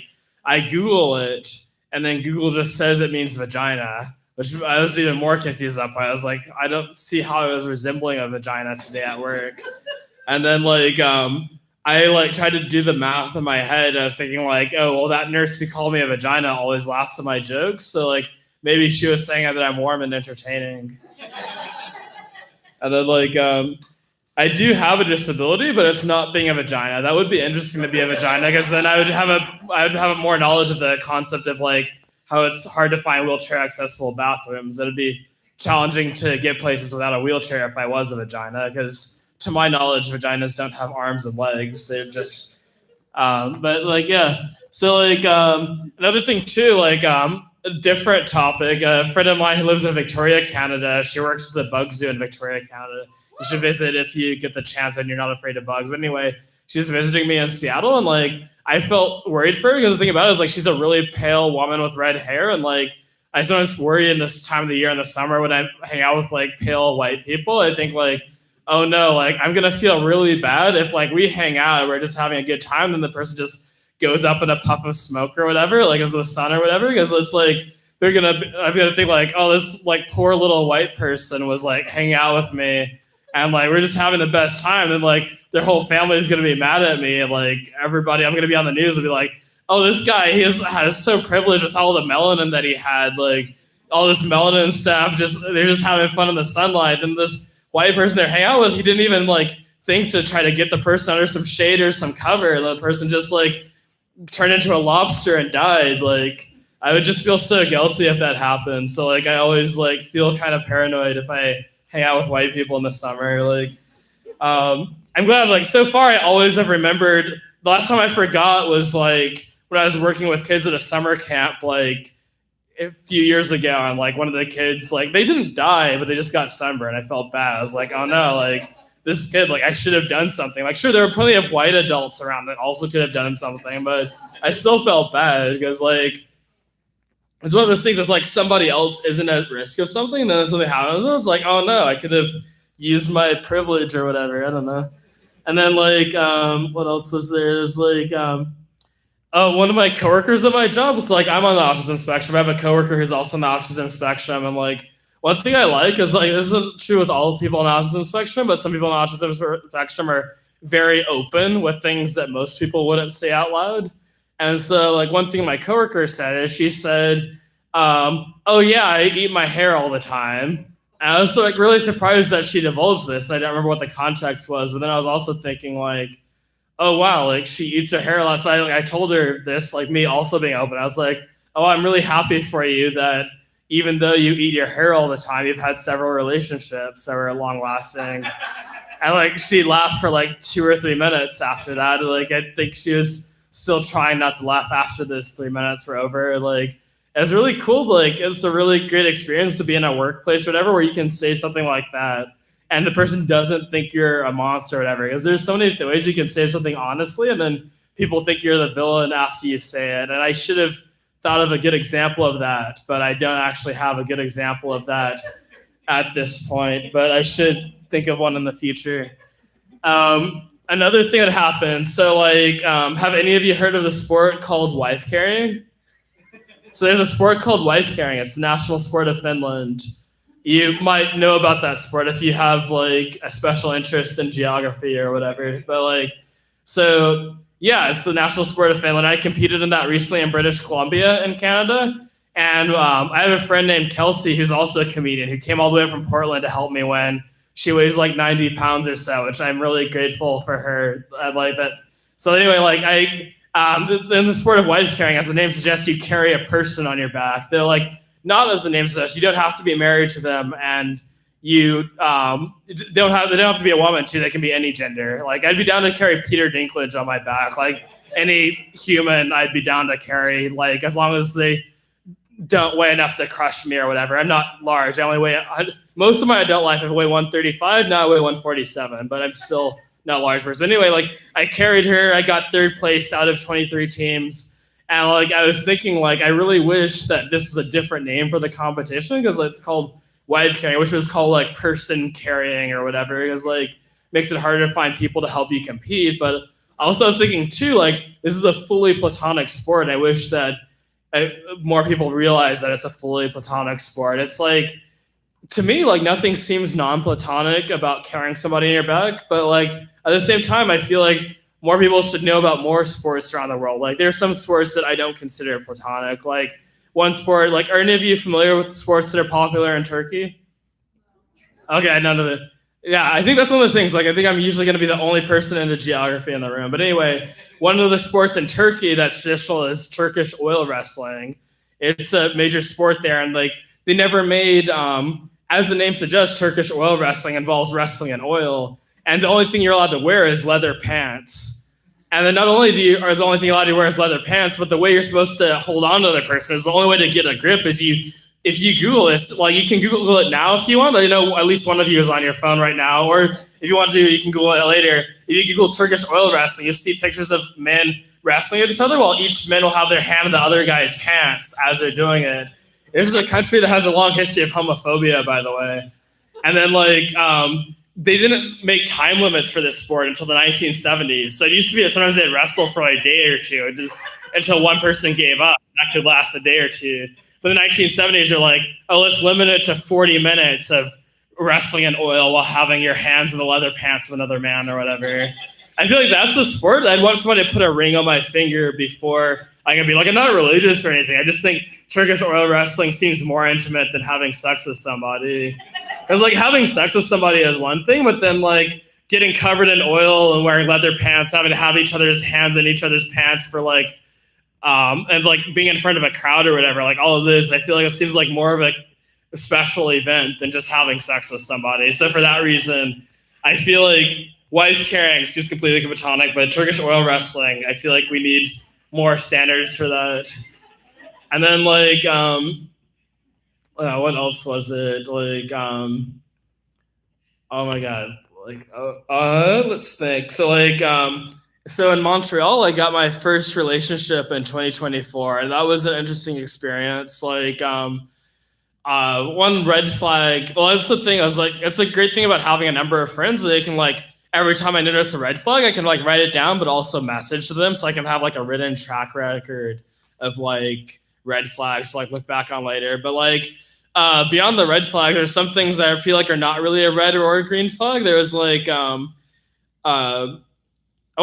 I Google it, and then Google just says it means vagina, which I was even more confused at. I was like, I don't see how it was resembling a vagina today at work. And then like I like tried to do the math in my head. I was thinking like, oh well, that nurse who called me a vagina always laughs at my jokes. So like maybe she was saying that I'm warm and entertaining. And then like I do have a disability, but it's not being a vagina. That would be interesting to be a vagina, because then I would have more knowledge of the concept of like how it's hard to find wheelchair accessible bathrooms. It'd be challenging to get places without a wheelchair if I was a vagina, because to my knowledge, vaginas don't have arms and legs. They're just, but like, yeah. So like another thing too, like a different topic, a friend of mine who lives in Victoria, Canada, she works at the bug zoo in Victoria, Canada. You should visit if you get the chance and you're not afraid of bugs. But anyway, she's visiting me in Seattle, and like I felt worried for her, because the thing about it is like she's a really pale woman with red hair, and like I sometimes worry in this time of the year in the summer when I hang out with like pale white people. I think like, oh no, like I'm gonna feel really bad if like we hang out and we're just having a good time, then the person just goes up in a puff of smoke or whatever, like as the sun or whatever, because it's like I'm gonna think like, oh, this like poor little white person was like hanging out with me, and like we're just having the best time, and like their whole family is gonna be mad at me, and like everybody, I'm gonna be on the news and be like, oh, this guy, he is so privileged with all the melanin that he had, like all this melanin stuff, they're just having fun in the sunlight, and this white person they're hanging out with, he didn't even like think to try to get the person under some shade or some cover, and the person just like turned into a lobster and died. Like I would just feel so guilty if that happened. So like I always like feel kind of paranoid if I hang out with white people in the summer. Like I'm glad, like so far I always have remembered. The last time I forgot was like when I was working with kids at a summer camp like a few years ago, and like one of the kids, like they didn't die, but they just got sunburned. I felt bad. I was like, oh no, like this kid, like I should have done something. Like sure, there were plenty of white adults around that also could have done something, but I still felt bad, because like it's one of those things that's like somebody else isn't at risk of something, and then something happens, and it's like, oh no, I could have used my privilege or whatever. I don't know. And then like what else was there? There's like one of my coworkers at my job was like, I'm on the autism spectrum. I have a coworker who's also on the autism spectrum, and like one thing I like is like this isn't true with all people on the autism spectrum, but some people on the autism spectrum are very open with things that most people wouldn't say out loud. And so like one thing my coworker said is she said, oh yeah, I eat my hair all the time. And I was like really surprised that she divulged this. I don't remember what the context was, but then I was also thinking like, oh wow, like she eats her hair last night. Like I told her this, like me also being open. I was like, oh, I'm really happy for you that even though you eat your hair all the time, you've had several relationships that were long lasting. And like she laughed for like 2 or 3 minutes after that. Like I think she was still trying not to laugh after those 3 minutes were over. Like it was really cool. Like it's a really great experience to be in a workplace or whatever where you can say something like that and the person doesn't think you're a monster or whatever. Because there's so many ways you can say something honestly, and then people think you're the villain after you say it. And I should have thought of a good example of that, but I don't actually have a good example of that at this point. But I should think of one in the future. Another thing that happened. So like, have any of you heard of the sport called wife carrying? So there's a sport called wife carrying. It's the national sport of Finland. You might know about that sport if you have like a special interest in geography or whatever. But like, so yeah, it's the national sport of Finland. I competed in that recently in British Columbia in Canada. And I have a friend named Kelsey who's also a comedian who came all the way from Portland to help me win. She weighs like 90 pounds or so, which I'm really grateful for her. I like that. So anyway, like in the sport of wife carrying, as the name suggests, you carry a person on your back. They're like, not as the name suggests, you don't have to be married to them, and you they don't have to be a woman too. They can be any gender. Like I'd be down to carry Peter Dinklage on my back. Like any human, I'd be down to carry. Like as long as they don't weigh enough to crush me or whatever. I'm not large. I only weigh most of my adult life. I weigh 135. Now I weigh 147, but I'm still not a large person. Anyway, like I carried her. I got 3rd place out of 23 teams. And like I was thinking, like I really wish that this was a different name for the competition because it's called wife carrying, which was called like person carrying or whatever. Because like makes it harder to find people to help you compete. But also I was thinking too, like this is a fully platonic sport. I wish that more people realize that it's a fully platonic sport. It's like to me, like nothing seems non-platonic about carrying somebody in your back. But like at the same time, I feel like more people should know about more sports around the world. Like there's some sports that I don't consider platonic. Like one sport, like are any of you familiar with sports that are popular in Turkey? Okay, none of it. Yeah, I think that's one of the things. Like I think I'm usually going to be the only person into geography in the room. But anyway, one of the sports in Turkey that's traditional is Turkish oil wrestling. It's a major sport there, and like they never made, as the name suggests, Turkish oil wrestling involves wrestling in oil, and the only thing you're allowed to wear is leather pants. And then not only are the only thing you're allowed to wear is leather pants, but the way you're supposed to hold on to the other person is the only way to get a grip is if you Google this, like you can Google it now if you want. I know at least one of you is on your phone right now, or if you want to, you can Google it later. If you Google Turkish oil wrestling, you'll see pictures of men wrestling at each other while each man will have their hand in the other guy's pants as they're doing it. This is a country that has a long history of homophobia, by the way. And then like they didn't make time limits for this sport until the 1970s. So it used to be that sometimes they'd wrestle for like a day or two, just until one person gave up. That could last a day or two. But in the 1970s, they're like, oh, let's limit it to 40 minutes of wrestling in oil while having your hands in the leather pants of another man or whatever. I feel like that's the sport. I'd want somebody to put a ring on my finger before I can be like, I'm not religious or anything. I just think Turkish oil wrestling seems more intimate than having sex with somebody. Because like having sex with somebody is one thing, but then like getting covered in oil and wearing leather pants, having to have each other's hands in each other's pants for like, and like being in front of a crowd or whatever, like all of this, I feel like it seems like more of a special event than just having sex with somebody. So for that reason, I feel like wife carrying seems completely platonic, but Turkish oil wrestling, I feel like we need more standards for that. And then like, what else was it? Like, oh my God, like, let's think. So like, so in Montreal, I got my first relationship in 2024, and that was an interesting experience. Like, one red flag. Well, that's the thing. I was like, it's a great thing about having a number of friends. They can like, every time I notice a red flag, I can like write it down, but also message to them, so I can have like a written track record of like red flags to like look back on later. But like, beyond the red flag, there's some things that I feel like are not really a red or a green flag. There was like, oh,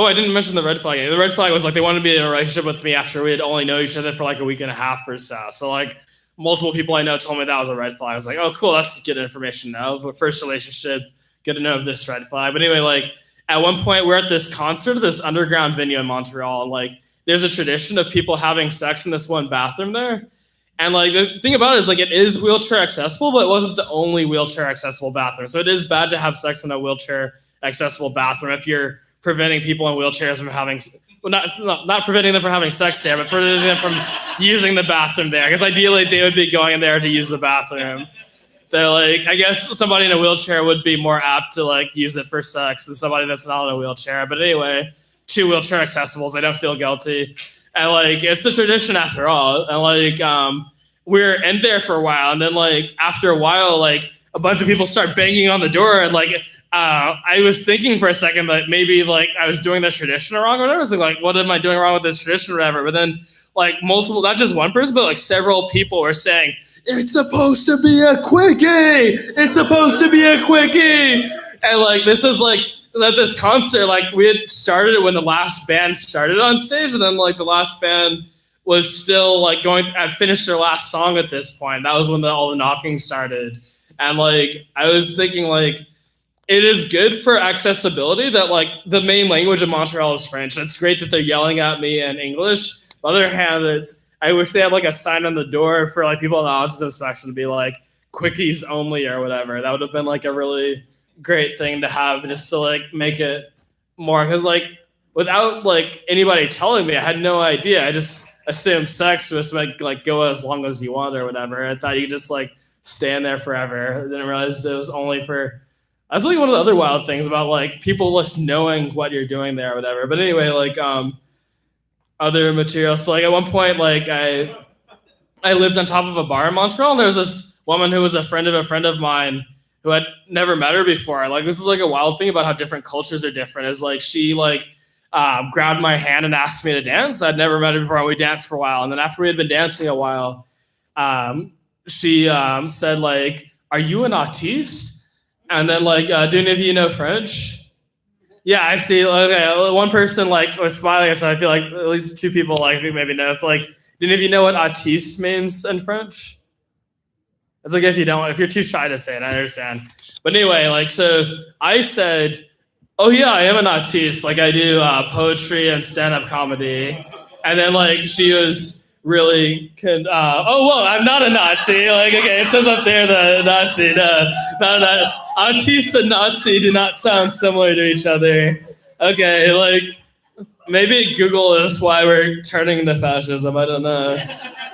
I didn't mention the red flag. The red flag was like they wanted to be in a relationship with me after we had only known each other for like a week and a half or so. So like multiple people I know told me that was a red flag. I was like, oh, cool, that's good information now. But first relationship, good to know of this red flag. But anyway, like at one point we're at this concert at this underground venue in Montreal. And like there's a tradition of people having sex in this one bathroom there. And like the thing about it is like it is wheelchair accessible, but it wasn't the only wheelchair accessible bathroom. So it is bad to have sex in a wheelchair accessible bathroom if you're preventing people in wheelchairs from having, well, not preventing them from having sex there, but preventing them from using the bathroom there. Because ideally they would be going in there to use the bathroom. They're like, I guess somebody in a wheelchair would be more apt to like use it for sex than somebody that's not in a wheelchair. But anyway, 2 wheelchair accessibles, I don't feel guilty. And like, it's a tradition after all. And like, we're in there for a while. And then like, after a while, like a bunch of people start banging on the door. And like, I was thinking for a second that maybe like I was doing this tradition wrong or whatever. I was like, what am I doing wrong with this tradition or whatever? But then like multiple, not just one person, but like several people were saying, it's supposed to be a quickie. It's supposed to be a quickie. And like, this is like, at this concert, like we had started when the last band started on stage, and then like the last band was still like had finished their last song at this point. That was when all the knocking started. And like, I was thinking like, it is good for accessibility that like the main language of Montreal is French. It's great that they're yelling at me in English. On the other hand, I wish they had like a sign on the door for like people in the autism section to be like, quickies only or whatever. That would have been like a really great thing to have, just to like make it more, because like without like anybody telling me, I had no idea. I just assumed sex was like go as long as you want or whatever. I thought you just like stand there forever. I didn't realize it was only for. That's like one of the other wild things about like people just knowing what you're doing there or whatever. But anyway, like other materials. So like at one point, like I lived on top of a bar in Montreal, and there was this woman who was a friend of mine who had never met her before. Like this is like a wild thing about how different cultures are different. Is like she like grabbed my hand and asked me to dance. I'd never met her before, and we danced for a while. And then after we had been dancing a while, she said like, "Are you an artiste?" And then like, "Do any of you know French?" Yeah, I see. Okay, one person like was smiling, so I feel like at least two people like maybe know. It's like, do any of you know what artiste means in French? It's like if you're too shy to say it, I understand. But anyway, like so I said, "Oh yeah, I am an artiste. Like I do poetry and stand-up comedy." And then like she was really oh well, I'm not a Nazi. Like okay, it says up there the Nazi. No, not a artiste and Nazi do not sound similar to each other. Okay, like maybe Google is why we're turning into fascism. I don't know.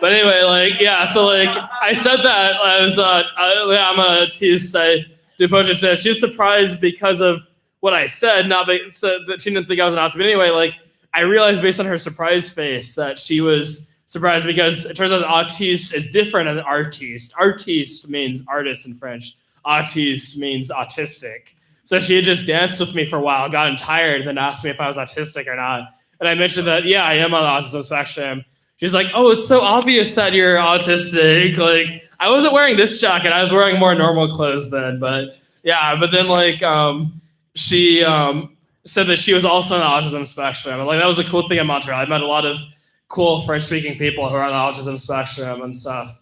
But anyway, like yeah. So like I said that I was I'm an artiste. I do poetry. So she was surprised because of what I said, not so that she didn't think I was an Nazi. But anyway, like I realized based on her surprised face that she was surprised because it turns out that artiste is different than artiste. Artiste means artist in French. Artiste means autistic. So she had just danced with me for a while, gotten tired, and then asked me if I was autistic or not. And I mentioned that, yeah, I am on the autism spectrum. She's like, "Oh, it's so obvious that you're autistic." Like, I wasn't wearing this jacket. I was wearing more normal clothes then. But yeah, but then like she said that she was also on the autism spectrum. And like that was a cool thing in Montreal. I met a lot of cool French-speaking people who are on the autism spectrum and stuff.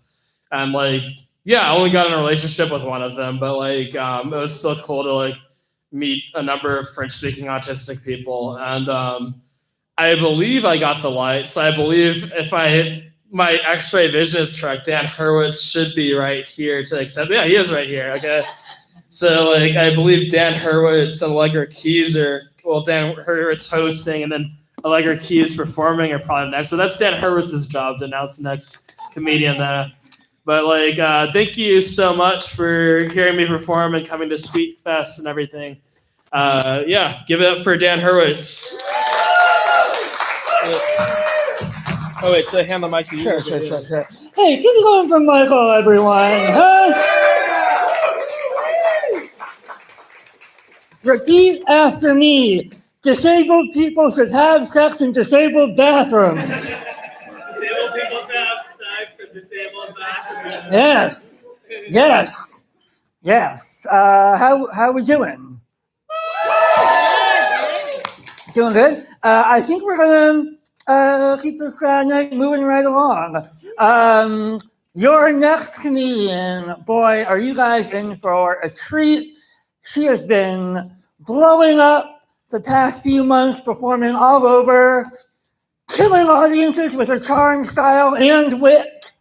And like, yeah, I only got in a relationship with one of them, but like it was still cool to like meet a number of French-speaking autistic people. And I believe I got the lights. I believe if my X-ray vision is correct, Dan Hurwitz should be right here to accept. Yeah, he is right here. Okay. So like I believe Dan Hurwitz and Allegra Keys Dan Hurwitz hosting, and then Allegra Keys performing are probably next. So that's Dan Hurwitz's job to announce the next comedian there. But like thank you so much for hearing me perform and coming to SqueakyFest and everything. Yeah, give it up for Dan Hurwitz. Oh wait, should I hand the mic to you? Sure. Hey, keep it going for Michael, everyone. Huh? Repeat after me. Disabled people should have sex in disabled bathrooms. Disabled people should have sex in disabled bathrooms. Yes. How we doing? Doing good. I think we're gonna keep this night moving right along. Your next comedian, boy, are you guys in for a treat? She has been blowing up the past few months, performing all over, killing audiences with her charm, style, and wit.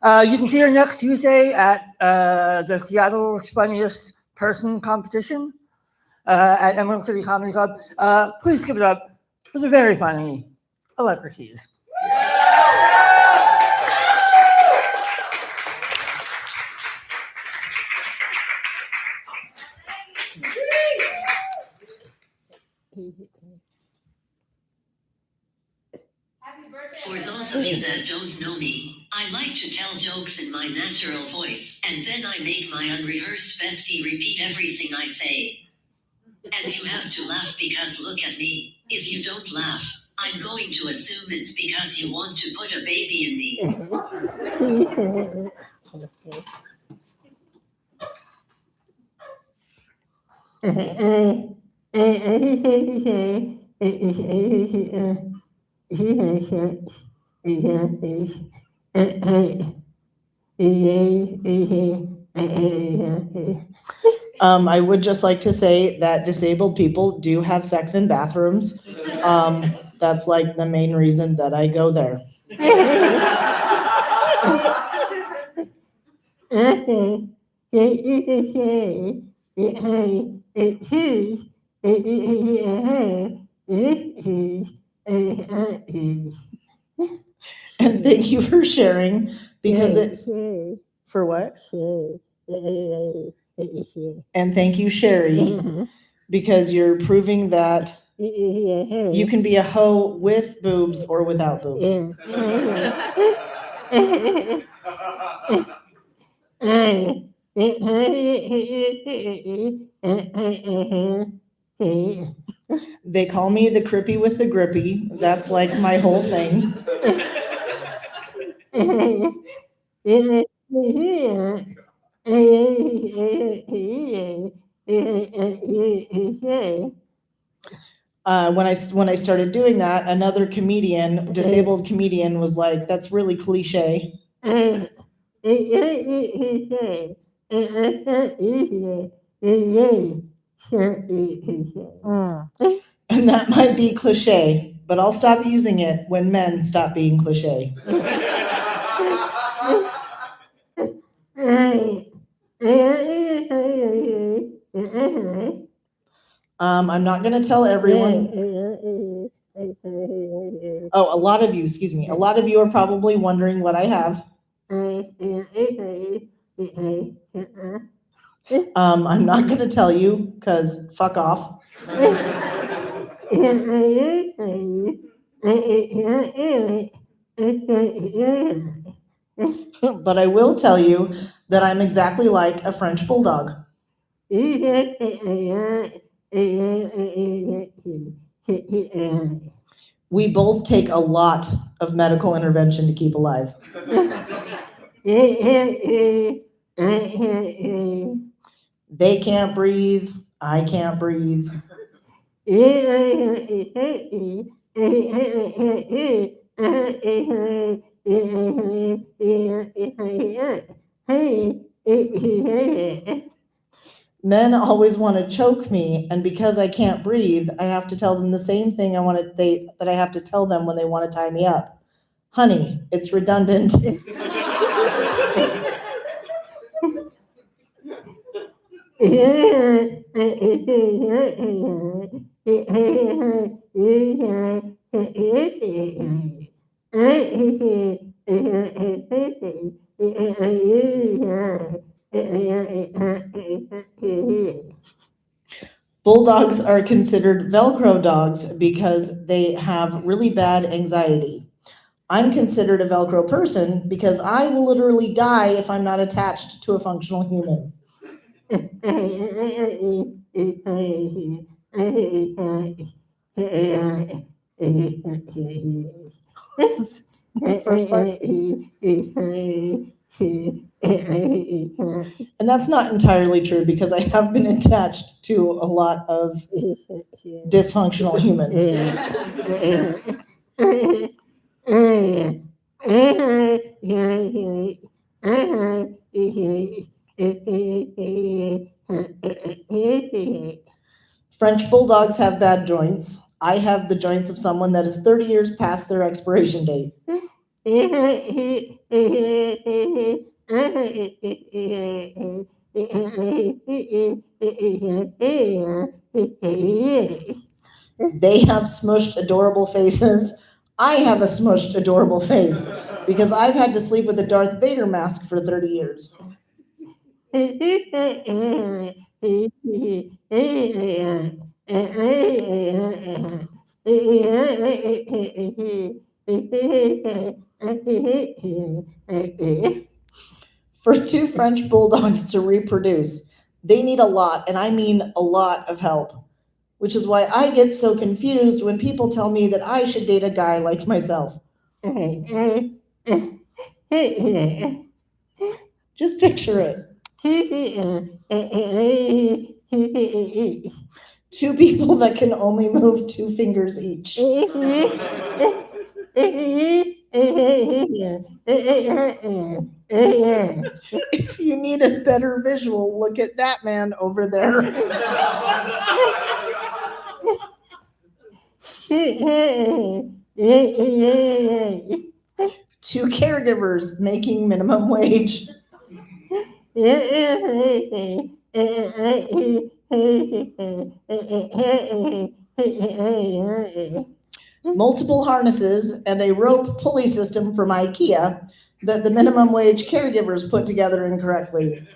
You can see her next Tuesday at the Seattle's Funniest Person competition at Emerald City Comedy Club. Please give it up for the very funny Allegra Keys. For those of you that don't know me, I like to tell jokes in my natural voice, and then I make my unrehearsed bestie repeat everything I say. And you have to laugh because look at me. If you don't laugh, I'm going to assume it's because you want to put a baby in me. I would just like to say that disabled people do have sex in bathrooms. That's like the main reason that I go there. And thank you for sharing because it, for what? And thank you, Sherry, because you're proving that you can be a hoe with boobs or without boobs. They call me the crippy with the grippy. That's like my whole thing. When I started doing that, another comedian, disabled comedian, was like, "That's really cliche." And that might be cliche, but I'll stop using it when men stop being cliche. I'm not going to tell everyone. Oh, a lot of you, excuse me. A lot of you are probably wondering what I have. I'm not going to tell you because fuck off. But I will tell you that I'm exactly like a French bulldog. We both take a lot of medical intervention to keep alive. They can't breathe. I can't breathe. Men always want to choke me, and because I can't breathe, I have to tell them the same thing that I have to tell them when they want to tie me up. Honey, it's redundant. Bulldogs are considered Velcro dogs because they have really bad anxiety. I'm considered a Velcro person because I will literally die if I'm not attached to a functional human. The first part. And that's not entirely true because I have been attached to a lot of dysfunctional humans. French bulldogs have bad joints. I have the joints of someone that is 30 years past their expiration date. They have smushed, adorable faces. I have a smushed, adorable face because I've had to sleep with a Darth Vader mask for 30 years. For two French bulldogs to reproduce, they need a lot, and I mean a lot of help, which is why I get so confused when people tell me that I should date a guy like myself. Just picture it. Two people that can only move 2 fingers each. If you need a better visual, look at that man over there. Two caregivers making minimum wage. Multiple harnesses and a rope pulley system from IKEA that the minimum wage caregivers put together incorrectly.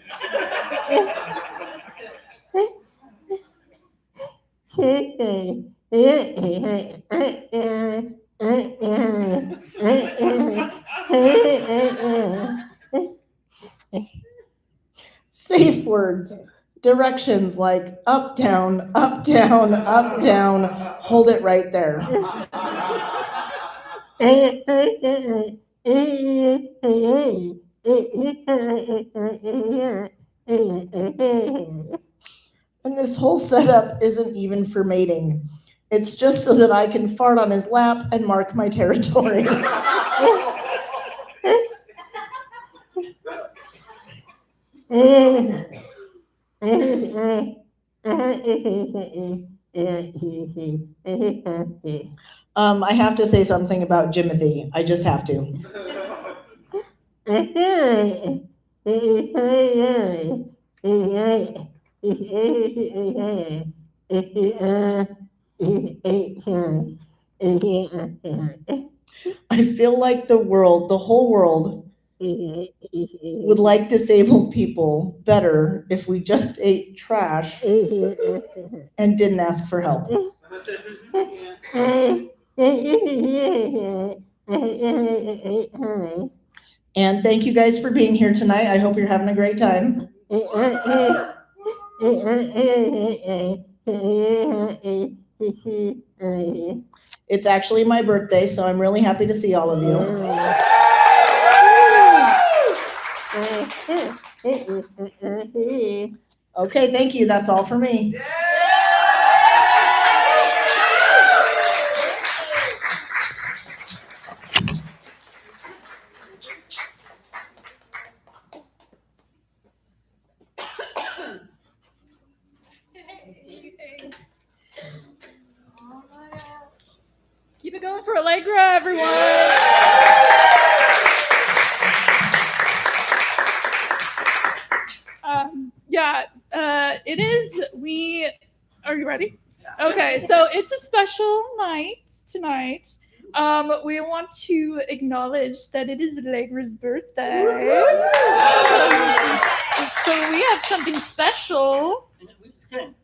Safe words, directions like up, down, up, down, up, down. Hold it right there. And this whole setup isn't even for mating. It's just so that I can fart on his lap and mark my territory. I have to say something about Jimothy. I just have to. I feel like the whole world, would like disabled people better if we just ate trash and didn't ask for help. And thank you guys for being here tonight. I hope you're having a great time. It's actually my birthday, so I'm really happy to see all of you. Okay, thank you. That's all for me. Keep it going for Allegra, everyone. It is. Are you ready? Okay, so it's a special night tonight. We want to acknowledge that it is Allegra's birthday. So we have something special. Sing.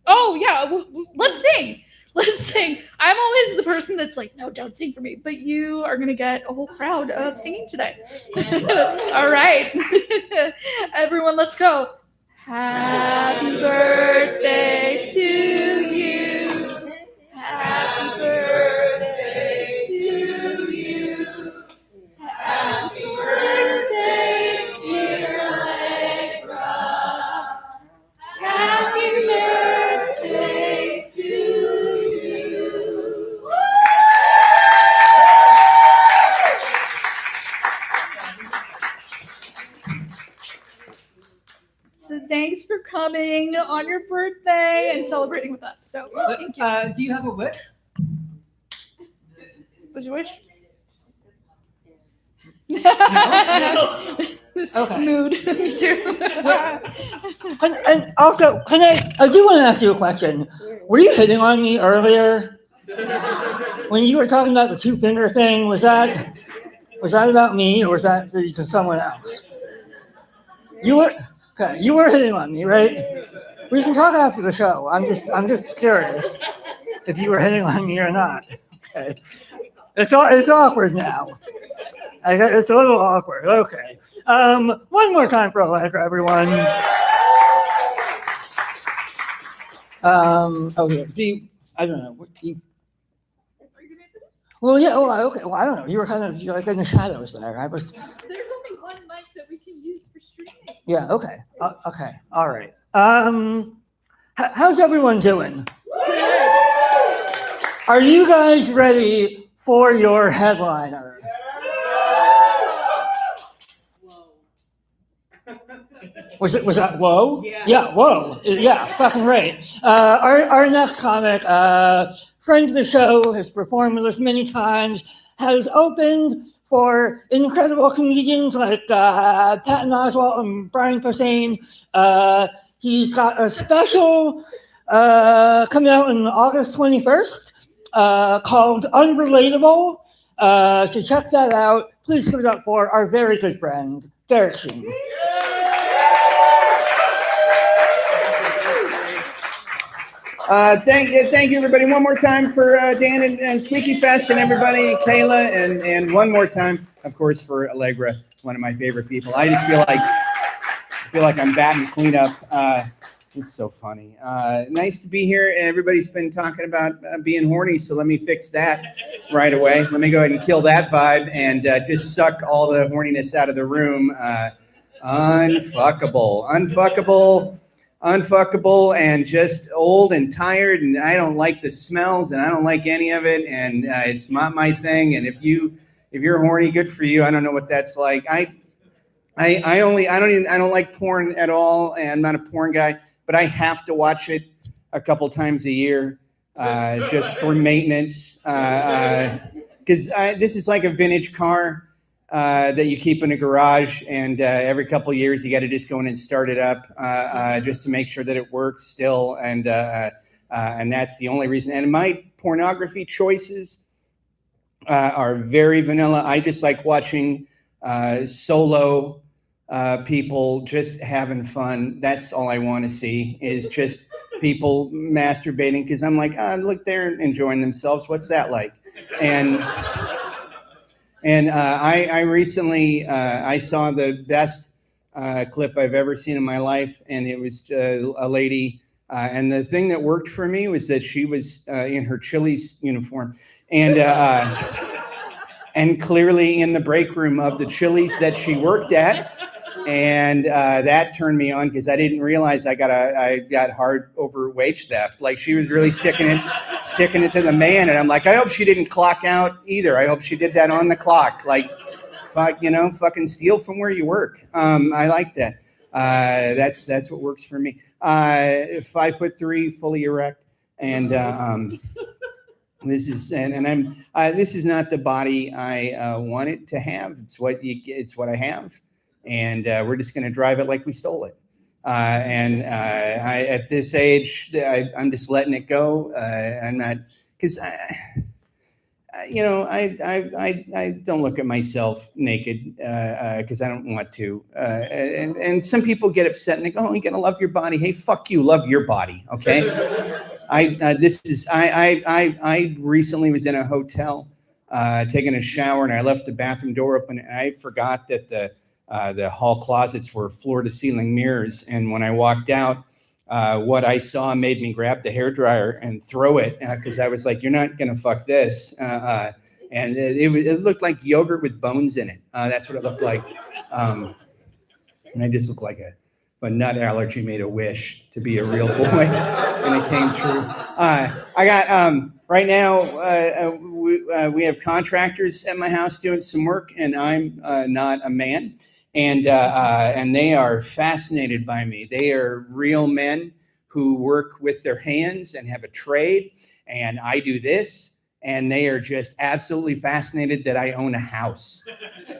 Oh, yeah, let's sing. Let's sing. I'm always the person that's like, no, don't sing for me. But you are going to get a whole crowd of singing today. All right. Everyone, let's go. Happy birthday to you. Happy birthday to you. Happy birthday, dear Allegra. Happy birthday to you. So thanks for coming on your birthday and celebrating with us. So thank you. Do you have a wish? What's your wish? Okay. Mood. Me too. And also, I do want to ask you a question. Were you hitting on me earlier? When you were talking about the two-finger thing, was that about me or was that to someone else? You were hitting on me, right? We can talk after the show. I'm just curious if you were hitting on me or not. Okay. It's awkward now. It's a little awkward. Okay. One more time for Allegra, everyone. Okay. I don't know. Are you gonna answer this? Well, yeah. Oh, okay. Well, I don't know. You're like in the shadows there. There's only one mic that we can use for streaming. Yeah. Okay. Okay. All right. How's everyone doing? Are you guys ready for your headliner? Was that whoa? Yeah, whoa. Yeah, fucking right. Our next comic, friend of the show, has performed with us many times, has opened for incredible comedians like Patton Oswalt and Brian Posehn. He's got a special coming out on August 21st called Unrelatable. So check that out. Please give it up for our very good friend, Derek Sheen. Thank you, everybody. One more time for Dan and SqueakyFest and everybody, Kayla, and one more time, of course, for Allegra, one of my favorite people. I just feel like I'm batting cleanup. It's so funny. Nice to be here. Everybody's been talking about being horny, so let me fix that right away. Let me go ahead and kill that vibe and just suck all the horniness out of the room. Unfuckable, and just old and tired, and I don't like the smells, and I don't like any of it, and it's not my thing. And if you're horny, good for you. I don't know what that's like. I don't like porn at all, and I'm not a porn guy, but I have to watch it a couple times a year just for maintenance, because this is like a vintage car that you keep in a garage, and every couple of years you got to just go in and start it up just to make sure that it works still, and that's the only reason. And my pornography choices are very vanilla. I just like watching solo people just having fun. That's all I want to see, is just people masturbating, because I'm like, look, they're enjoying themselves. What's that like? And I recently I saw the best clip I've ever seen in my life, and it was a lady, and the thing that worked for me was that she was in her Chili's uniform, and clearly in the break room of the Chili's that she worked at. And that turned me on, because I didn't realize I got hard over wage theft. Like, she was really sticking it to the man, and I'm like, I hope she didn't clock out either. I hope she did that on the clock. Like, fucking steal from where you work. I like that. That's what works for me. 5'3", fully erect, and this is this is not the body I wanted to have. It's what I have. And we're just going to drive it like we stole it. And I, at this age, I'm just letting it go. I'm not, because I don't look at myself naked because I don't want to. And some people get upset and they go, "Oh, you got to love your body." Hey, fuck you, love your body, okay? I recently was in a hotel taking a shower, and I left the bathroom door open, and I forgot that the hall closets were floor-to-ceiling mirrors, and when I walked out, what I saw made me grab the hairdryer and throw it, because I was like, "You're not gonna fuck this," and it looked like yogurt with bones in it. That's what it looked like, and I just looked like a nut allergy made a wish to be a real boy, and it came true. I got right now. We have contractors at my house doing some work, and I'm not a man. And they are fascinated by me. They are real men who work with their hands and have a trade. And I do this, and they are just absolutely fascinated that I own a house.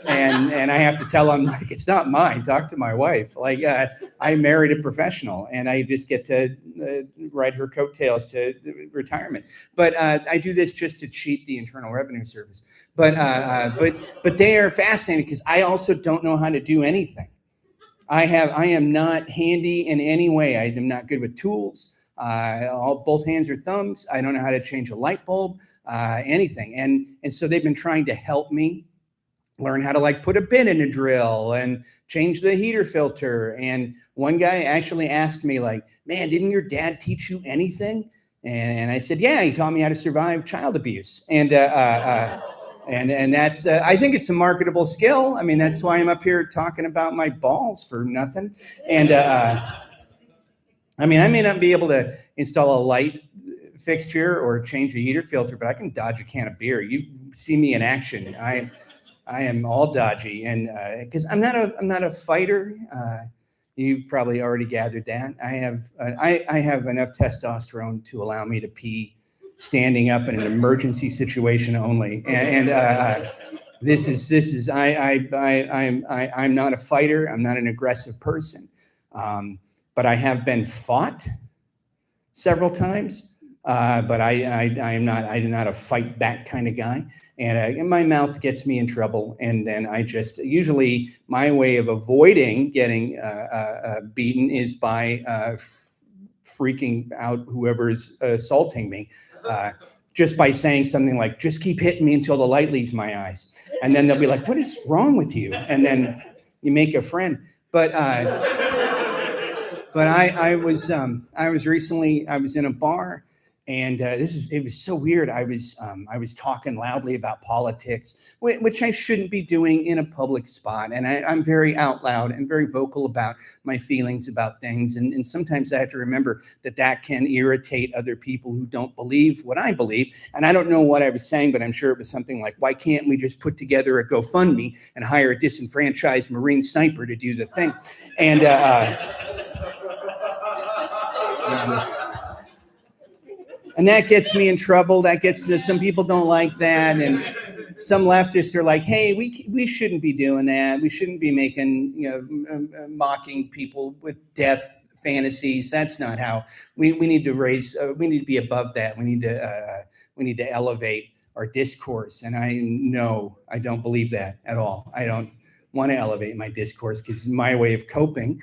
And I have to tell them, like, it's not mine. Talk to my wife. Like, I married a professional, and I just get to ride her coattails to retirement. But I do this just to cheat the Internal Revenue Service. But they are fascinated, because I also don't know how to do anything. I am not handy in any way. I am not good with tools. Both hands are thumbs. I don't know how to change a light bulb, anything. And so they've been trying to help me learn how to, like, put a bit in a drill and change the heater filter. And one guy actually asked me, like, "Man, didn't your dad teach you anything?" And I said, "Yeah, he taught me how to survive child abuse." And that's, I think it's a marketable skill. I mean, that's why I'm up here talking about my balls for nothing. And I mean, I may not be able to install a light fixture or change a heater filter, but I can dodge a can of beer. You see me in action. I am all dodgy, and because I'm not a fighter. You've probably already gathered that. I have enough testosterone to allow me to pee standing up in an emergency situation only, and I'm not a fighter. I'm not an aggressive person. But I have been fought several times. But I'm not a fight back kind of guy. And my mouth gets me in trouble. And then usually my way of avoiding getting beaten is by freaking out whoever's assaulting me. Just by saying something like, just keep hitting me until the light leaves my eyes. And then they'll be like, what is wrong with you? And then you make a friend. But I was recently in a bar, and it was so weird. I was talking loudly about politics, which I shouldn't be doing in a public spot. And I'm very out loud and very vocal about my feelings about things. And sometimes I have to remember that can irritate other people who don't believe what I believe. And I don't know what I was saying, but I'm sure it was something like, why can't we just put together a GoFundMe and hire a disenfranchised Marine sniper to do the thing? And and that gets me in trouble. That gets some people don't like that, and some leftists are like, "Hey, we shouldn't be doing that. We shouldn't be making mocking people with death fantasies. That's not how we need to raise. We need to be above that. We need to elevate our discourse." And I don't believe that at all. I don't want to elevate my discourse, because my way of coping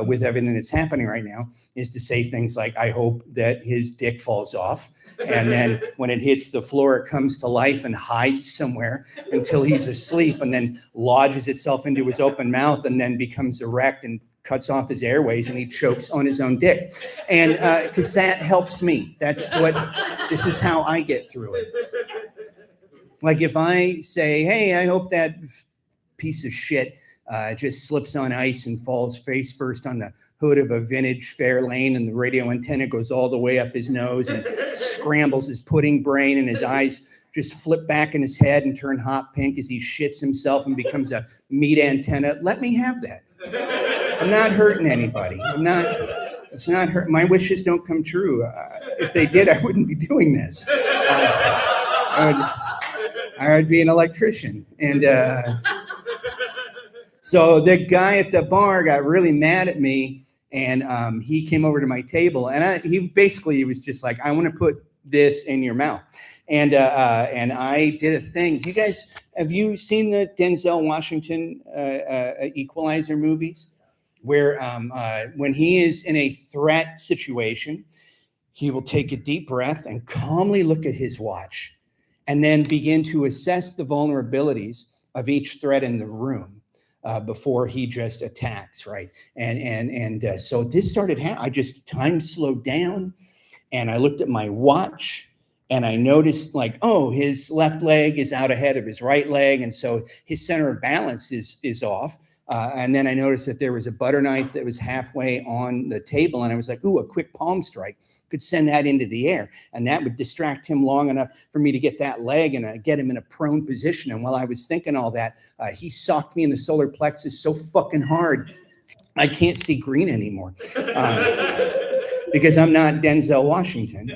with everything that's happening right now is to say things like, I hope that his dick falls off. And then when it hits the floor, it comes to life and hides somewhere until he's asleep, and then lodges itself into his open mouth, and then becomes erect and cuts off his airways, and he chokes on his own dick. And because that helps me. This is how I get through it. Like if I say, hey, I hope that piece of shit just slips on ice and falls face first on the hood of a vintage Fairlane, and the radio antenna goes all the way up his nose and scrambles his pudding brain, and his eyes just flip back in his head and turn hot pink as he shits himself and becomes a meat antenna. Let me have that. I'm not hurting anybody. It's not hurt. My wishes don't come true. If they did, I wouldn't be doing this. I would be an electrician. And so the guy at the bar got really mad at me, and he came over to my table, and he was just like, I want to put this in your mouth. And I did a thing. Have you seen the Denzel Washington Equalizer movies? Where when he is in a threat situation, he will take a deep breath and calmly look at his watch, and then begin to assess the vulnerabilities of each threat in the room before he just attacks, right? And so this started happening. Time slowed down, and I looked at my watch, and I noticed his left leg is out ahead of his right leg, and so his center of balance is off. And then I noticed that there was a butter knife that was halfway on the table, and I was like, ooh, a quick palm strike could send that into the air, and that would distract him long enough for me to get that leg and get him in a prone position. And while I was thinking all that, he socked me in the solar plexus so fucking hard, I can't see green anymore. Because I'm not Denzel Washington.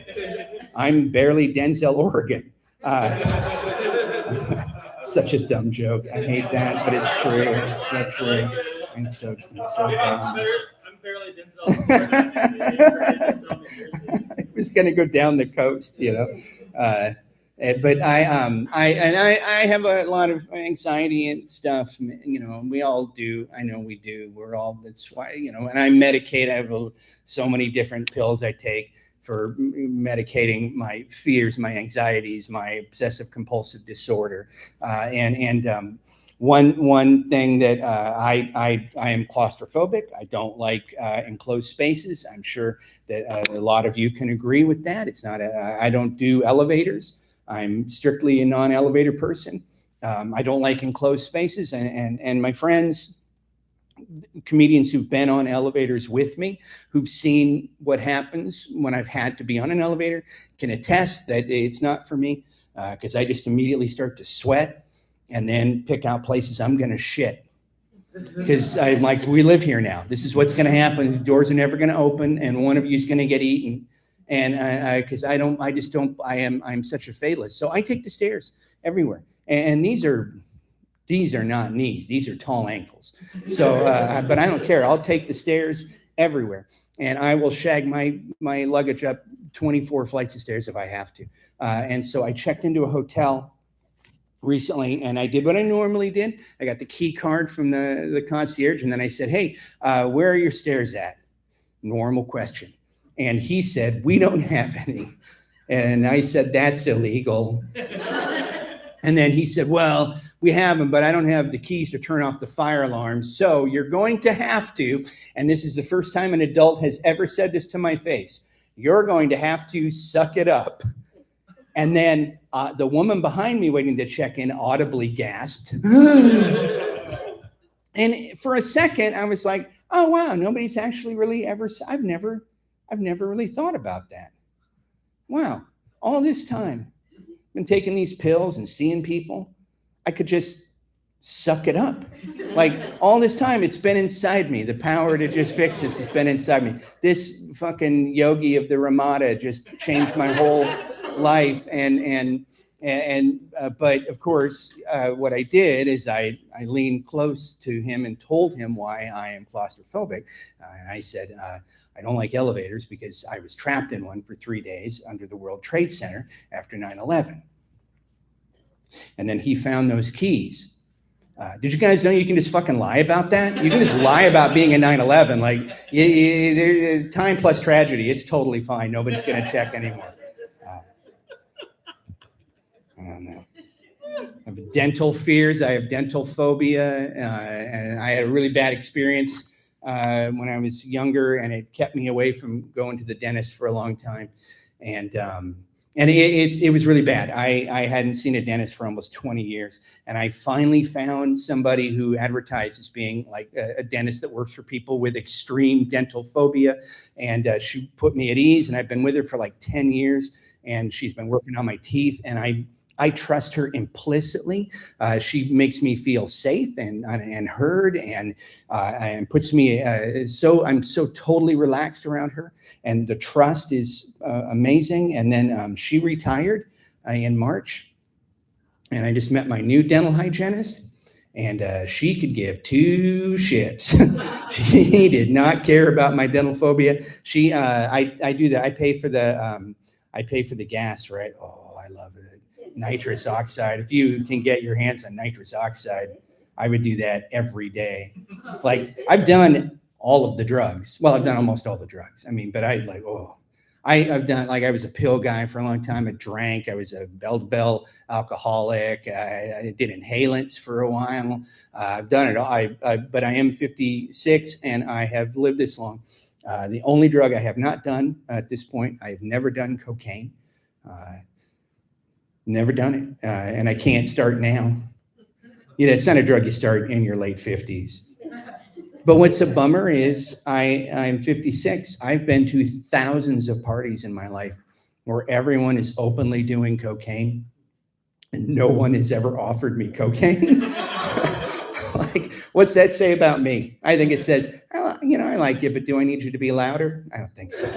I'm barely Denzel Oregon. Such a dumb joke. I hate that, but it's true. It's so true. It's so dumb. I'm barely Denzel. I was gonna go down the coast, but I have a lot of anxiety and stuff. We all do. I know we do. That's why, and I medicate. I have so many different pills I take for medicating my fears, my anxieties, my obsessive compulsive disorder. One thing that I am claustrophobic. I don't like enclosed spaces. I'm sure that a lot of you can agree with that. I don't do elevators. I'm strictly a non-elevator person. I don't like enclosed spaces, and my friends, comedians who've been on elevators with me, who've seen what happens when I've had to be on an elevator, can attest that it's not for me, because I just immediately start to sweat and then pick out places I'm going to shit. Because I'm like, we live here now. This is what's going to happen. The doors are never going to open, and one of you is going to get eaten. And I'm such a fatalist. So I take the stairs everywhere. And these are These are not knees. These are tall ankles. So, but I don't care. I'll take the stairs everywhere. And I will shag my luggage up 24 flights of stairs if I have to. And so I checked into a hotel recently, and I did what I normally did. I got the key card from the concierge, and then I said, hey, where are your stairs at? Normal question. And he said, we don't have any. And I said, that's illegal. And then he said, well, we have them, but I don't have the keys to turn off the fire alarms. So you're going to have to, and this is the first time an adult has ever said this to my face, you're going to have to suck it up. And then the woman behind me waiting to check in audibly gasped. And for a second, I was like, oh, wow, nobody's actually really ever, I've never really thought about that. Wow, all this time, I've been taking these pills and seeing people. I could just suck it up. Like all this time, it's been inside me. The power to just fix this has been inside me. This fucking yogi of the Ramada just changed my whole life. But of course, what I did is I leaned close to him and told him why I am claustrophobic. And I said, I don't like elevators because I was trapped in one for 3 days under the World Trade Center after 9/11. And then he found those keys. Did you guys know you can just fucking lie about that? You can just lie about being a 9/11. Like, time plus tragedy, it's totally fine. Nobody's going to check anymore. I don't know. I have dental fears. I have dental phobia. And I had a really bad experience when I was younger, and it kept me away from going to the dentist for a long time. And it was really bad. I hadn't seen a dentist for almost 20 years. And I finally found somebody who advertised as being like a dentist that works for people with extreme dental phobia. And she put me at ease, and I've been with her for like 10 years. And she's been working on my teeth, and I trust her implicitly. She makes me feel safe and heard, and puts me I'm so totally relaxed around her, and the trust is amazing. And then she retired in March, and I just met my new dental hygienist, and she could give two shits. She did not care about my dental phobia. I do that. I pay for the gas, right? Oh, I love it. Nitrous oxide. If you can get your hands on nitrous oxide, I would do that every day. Like, I've done all of the drugs. Well, I've done almost all the drugs. I mean, but I've done, like, I was a pill guy for a long time. I drank. I was a bell-to-bell alcoholic. I did inhalants for a while. I've done it all. But I am 56 and I have lived this long. The only drug I have not done at this point, I have never done cocaine. Never done it. And I can't start now. It's not a drug you start in your late 50s. But what's a bummer is I'm 56. I've been to thousands of parties in my life where everyone is openly doing cocaine, and no one has ever offered me cocaine. Like, what's that say about me? I think it says, I like you, but do I need you to be louder? I don't think so.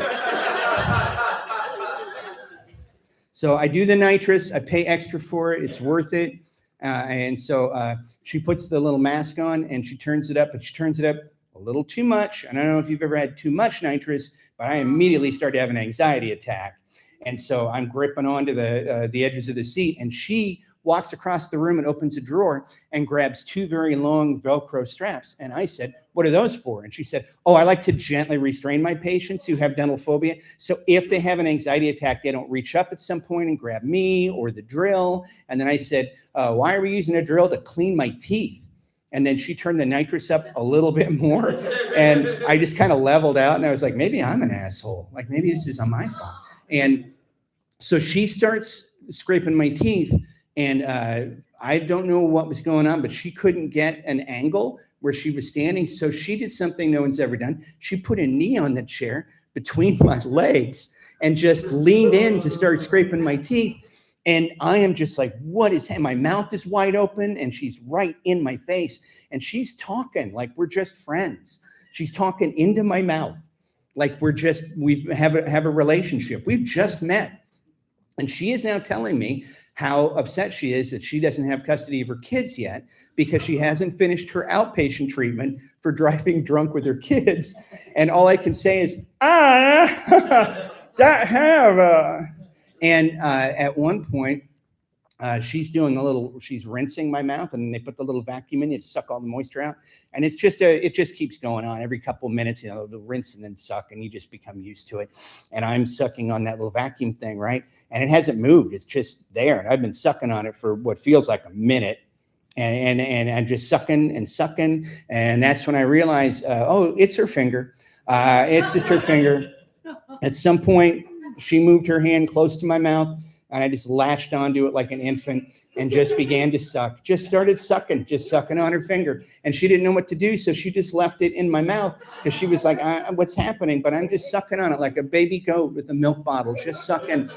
So I do the nitrous. I pay extra for it. It's worth it. And so she puts the little mask on, and she turns it up, but she turns it up a little too much. And I don't know if you've ever had too much nitrous, but I immediately start to have an anxiety attack. And so I'm gripping onto the edges of the seat, and she walks across the room and opens a drawer and grabs two very long Velcro straps. And I said, what are those for? And she said, oh, I like to gently restrain my patients who have dental phobia. So if they have an anxiety attack, they don't reach up at some point and grab me or the drill. And then I said, why are we using a drill? To clean my teeth. And then she turned the nitrous up a little bit more. And I just kind of leveled out, and I was like, maybe I'm an asshole. Like, maybe this is on my fault. And so she starts scraping my teeth. And I don't know what was going on, but she couldn't get an angle where she was standing. So she did something no one's ever done. She put a knee on the chair between my legs and just leaned in to start scraping my teeth. And I am just like, what is that? My mouth is wide open, and she's right in my face. And she's talking like we're just friends. She's talking into my mouth like we have a relationship. We've just met. And she is now telling me how upset she is that she doesn't have custody of her kids yet because she hasn't finished her outpatient treatment for driving drunk with her kids. And all I can say is, that have. And at one point, she's doing she's rinsing my mouth, and they put the little vacuum in it to suck all the moisture out. And it just keeps going on every couple of minutes, they'll rinse and then suck, and you just become used to it. And I'm sucking on that little vacuum thing, right? And it hasn't moved. It's just there. And I've been sucking on it for what feels like a minute. And I'm just sucking and sucking. And that's when I realize, it's her finger. It's just her finger. At some point, she moved her hand close to my mouth, and I just latched onto it like an infant and just began to suck. Just started sucking, just sucking on her finger. And she didn't know what to do, so she just left it in my mouth because she was like, what's happening? But I'm just sucking on it like a baby goat with a milk bottle, just sucking,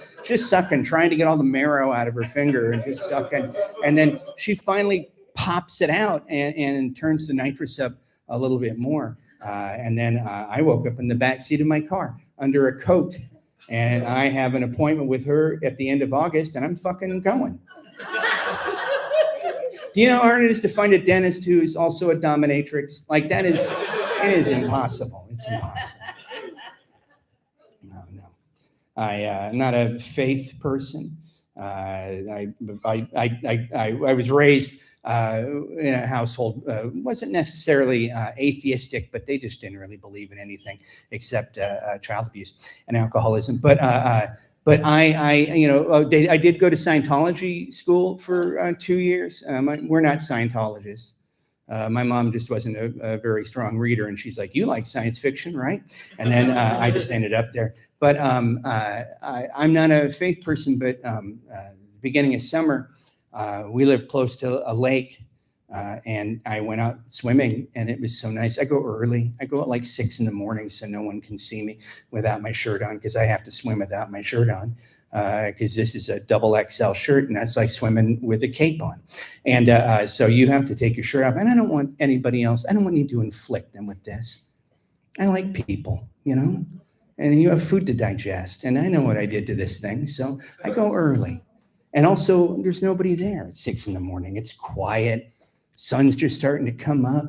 trying to get all the marrow out of her finger and just sucking. And then she finally pops it out and turns the nitrous up a little bit more. And then I woke up in the back seat of my car under a coat. And I have an appointment with her at the end of August, and I'm fucking going. Do you know how hard it is to find a dentist who is also a dominatrix? Like it is impossible. It's impossible. No. I'm not a faith person. I was raised in a household, wasn't necessarily atheistic, but they just didn't really believe in anything except child abuse and alcoholism. But I did go to Scientology school for 2 years. We're not Scientologists. My mom just wasn't a very strong reader, and she's like, "You like science fiction, right?" And then I just ended up there. But I'm not a faith person. But beginning of summer, we lived close to a lake, and I went out swimming, and it was so nice. I go early. I go at like 6 a.m. so no one can see me without my shirt on, because I have to swim without my shirt on, because this is a double XL shirt, and that's like swimming with a cape on. And so you have to take your shirt off, and I don't want anybody else. I don't want you to inflict them with this. I like people, and then you have food to digest, and I know what I did to this thing, so I go early. And also, there's nobody there at 6 a.m. It's quiet. Sun's just starting to come up.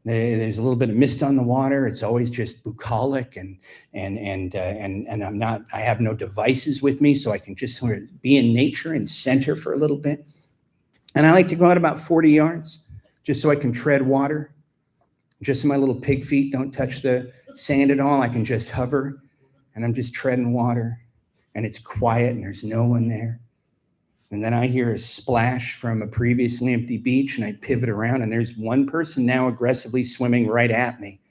There's a little bit of mist on the water. It's always just bucolic, and I have no devices with me, so I can just sort of be in nature and center for a little bit. And I like to go out about 40 yards, just so I can tread water. Just so my little pig feet don't touch the sand at all. I can just hover, and I'm just treading water, and it's quiet, and there's no one there. And then I hear a splash from a previously empty beach, and I pivot around, and there's one person now aggressively swimming right at me.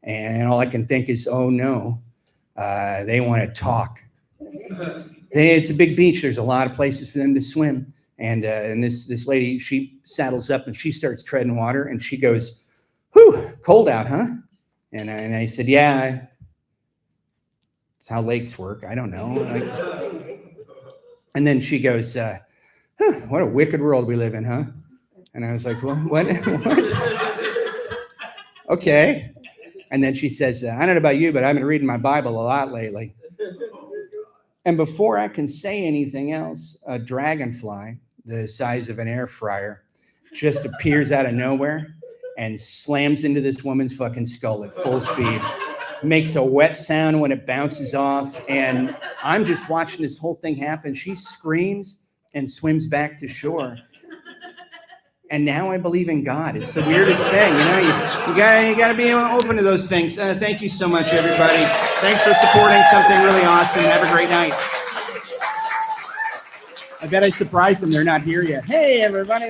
And all I can think is, oh no, they want to talk. It's a big beach. There's a lot of places for them to swim. And this lady, she saddles up and she starts treading water, and she goes, "Whew, cold out, huh?" And I said, "Yeah, it's how lakes work. I don't know." And then she goes, "What a wicked world we live in, huh?" And I was like, "Well, what? Okay." And then she says, "I don't know about you, but I've been reading my Bible a lot lately." And before I can say anything else, a dragonfly the size of an air fryer just appears out of nowhere and slams into this woman's fucking skull at full speed. Makes a wet sound when it bounces off, and I'm just watching this whole thing happen. She screams and swims back to shore. And now I believe in God. It's the weirdest thing, you got to be open to those things. Thank you so much, everybody. Thanks for supporting something really awesome. Have a great night. I bet I surprised them. They're not here yet. Hey, everybody.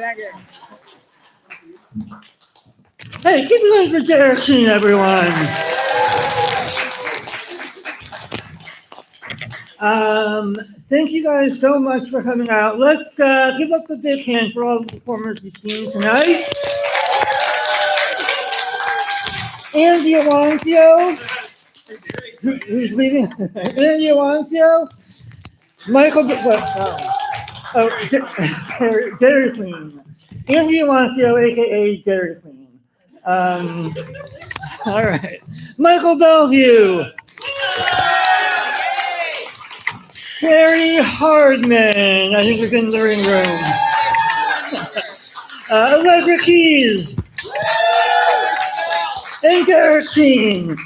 Hey, keep it going for Derek Sheen, everyone. Thank you guys so much for coming out. Let's give up a big hand for all the performers you've seen tonight. Andy Aloncio, who's leaving? Andy Aloncio, Michael, Dairy Queen. Andy Aloncio, aka Dairy Queen. All right, Michael Bellevue. Cheri Hardman, I think is in the ring room. Allegra Keys. And Derek Sheen.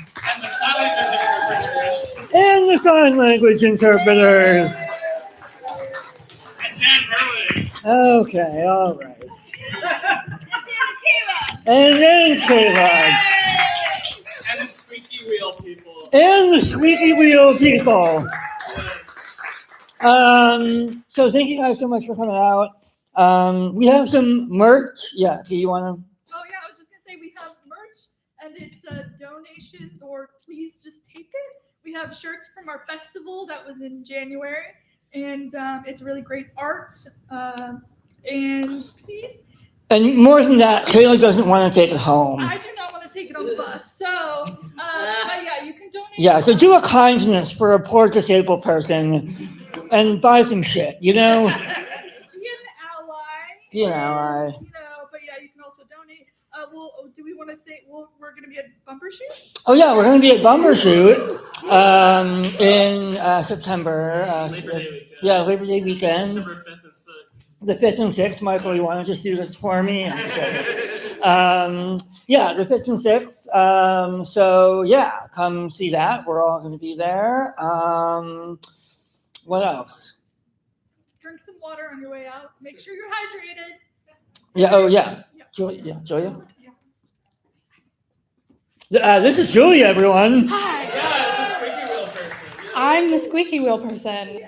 And the sign language interpreters. And Dan Hurwitz. Okay, all right. And then Kayla. And the Squeaky Wheel people. And the Squeaky Wheel people. So thank you guys so much for coming out. We have some merch. Yeah, do you want to? Oh yeah, I was just gonna say we have merch, and it's donations or please just take it. We have shirts from our festival that was in January, and it's really great art. And please. And more than that, Kayla doesn't want to take it home. I do not want to take it on the bus, so but yeah, you can donate. Yeah, so do a kindness for a poor disabled person and buy some shit, you know? Be an ally. Be an ally. You know, but yeah, you can also donate. Do we want to say we're going to be at Bumper Shoot? Oh yeah, we're going to be at Bumper Shoot in September. Yeah, Labor Day weekend. September 5th and 6th. The 5th and 6th, Michael, you want to just do this for me? Yeah, the 5th and 6th. So yeah, come see that. We're all going to be there. What else? Drink some water on your way out. Make sure you're hydrated. Yeah. Oh yeah. Julia. This is Julia, everyone. Hi. Yeah, it's a Squeaky Wheel person. Yeah. I'm the Squeaky Wheel person.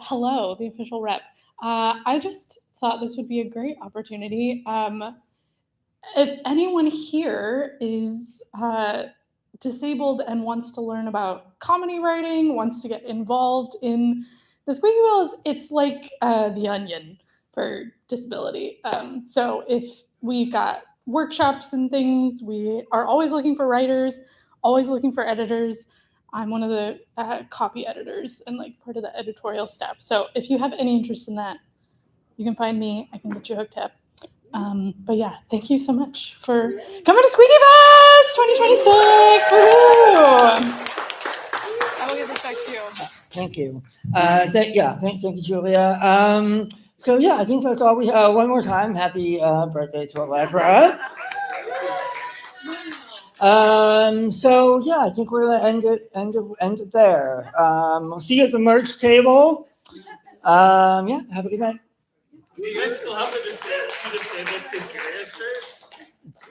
Hello, the official rep. I just thought this would be a great opportunity. If anyone here is disabled and wants to learn about comedy writing, wants to get involved in the Squeaky Wheel, it's like the Onion for disability. So if we've got workshops and things, we are always looking for writers, always looking for editors. I'm one of the copy editors and like part of the editorial staff. So if you have any interest in that, you can find me. I can get you hooked up. But yeah, thank you so much for coming to SqueakyFest 2026. Woohoo! I will give this back to you. Thank you. Thank you, Julia. So yeah, I think that's all we have. One more time, happy birthday to Allegra. So yeah, I think we're gonna end it there. We'll see you at the merch table. Yeah, have a good night. Do you guys still have the disabled Superior shirts?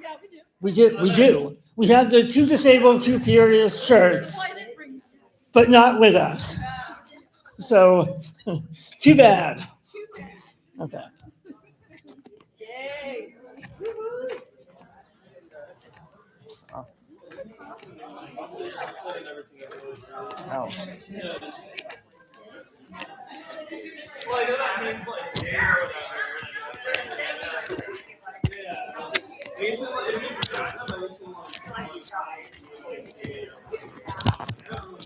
Yeah, we do. We do. We have the Too Disabled, Too Furious shirts, but not with us. So, too bad. Okay. Yay. Oh. Well, I know that means like air or whatever. Yeah. It means like,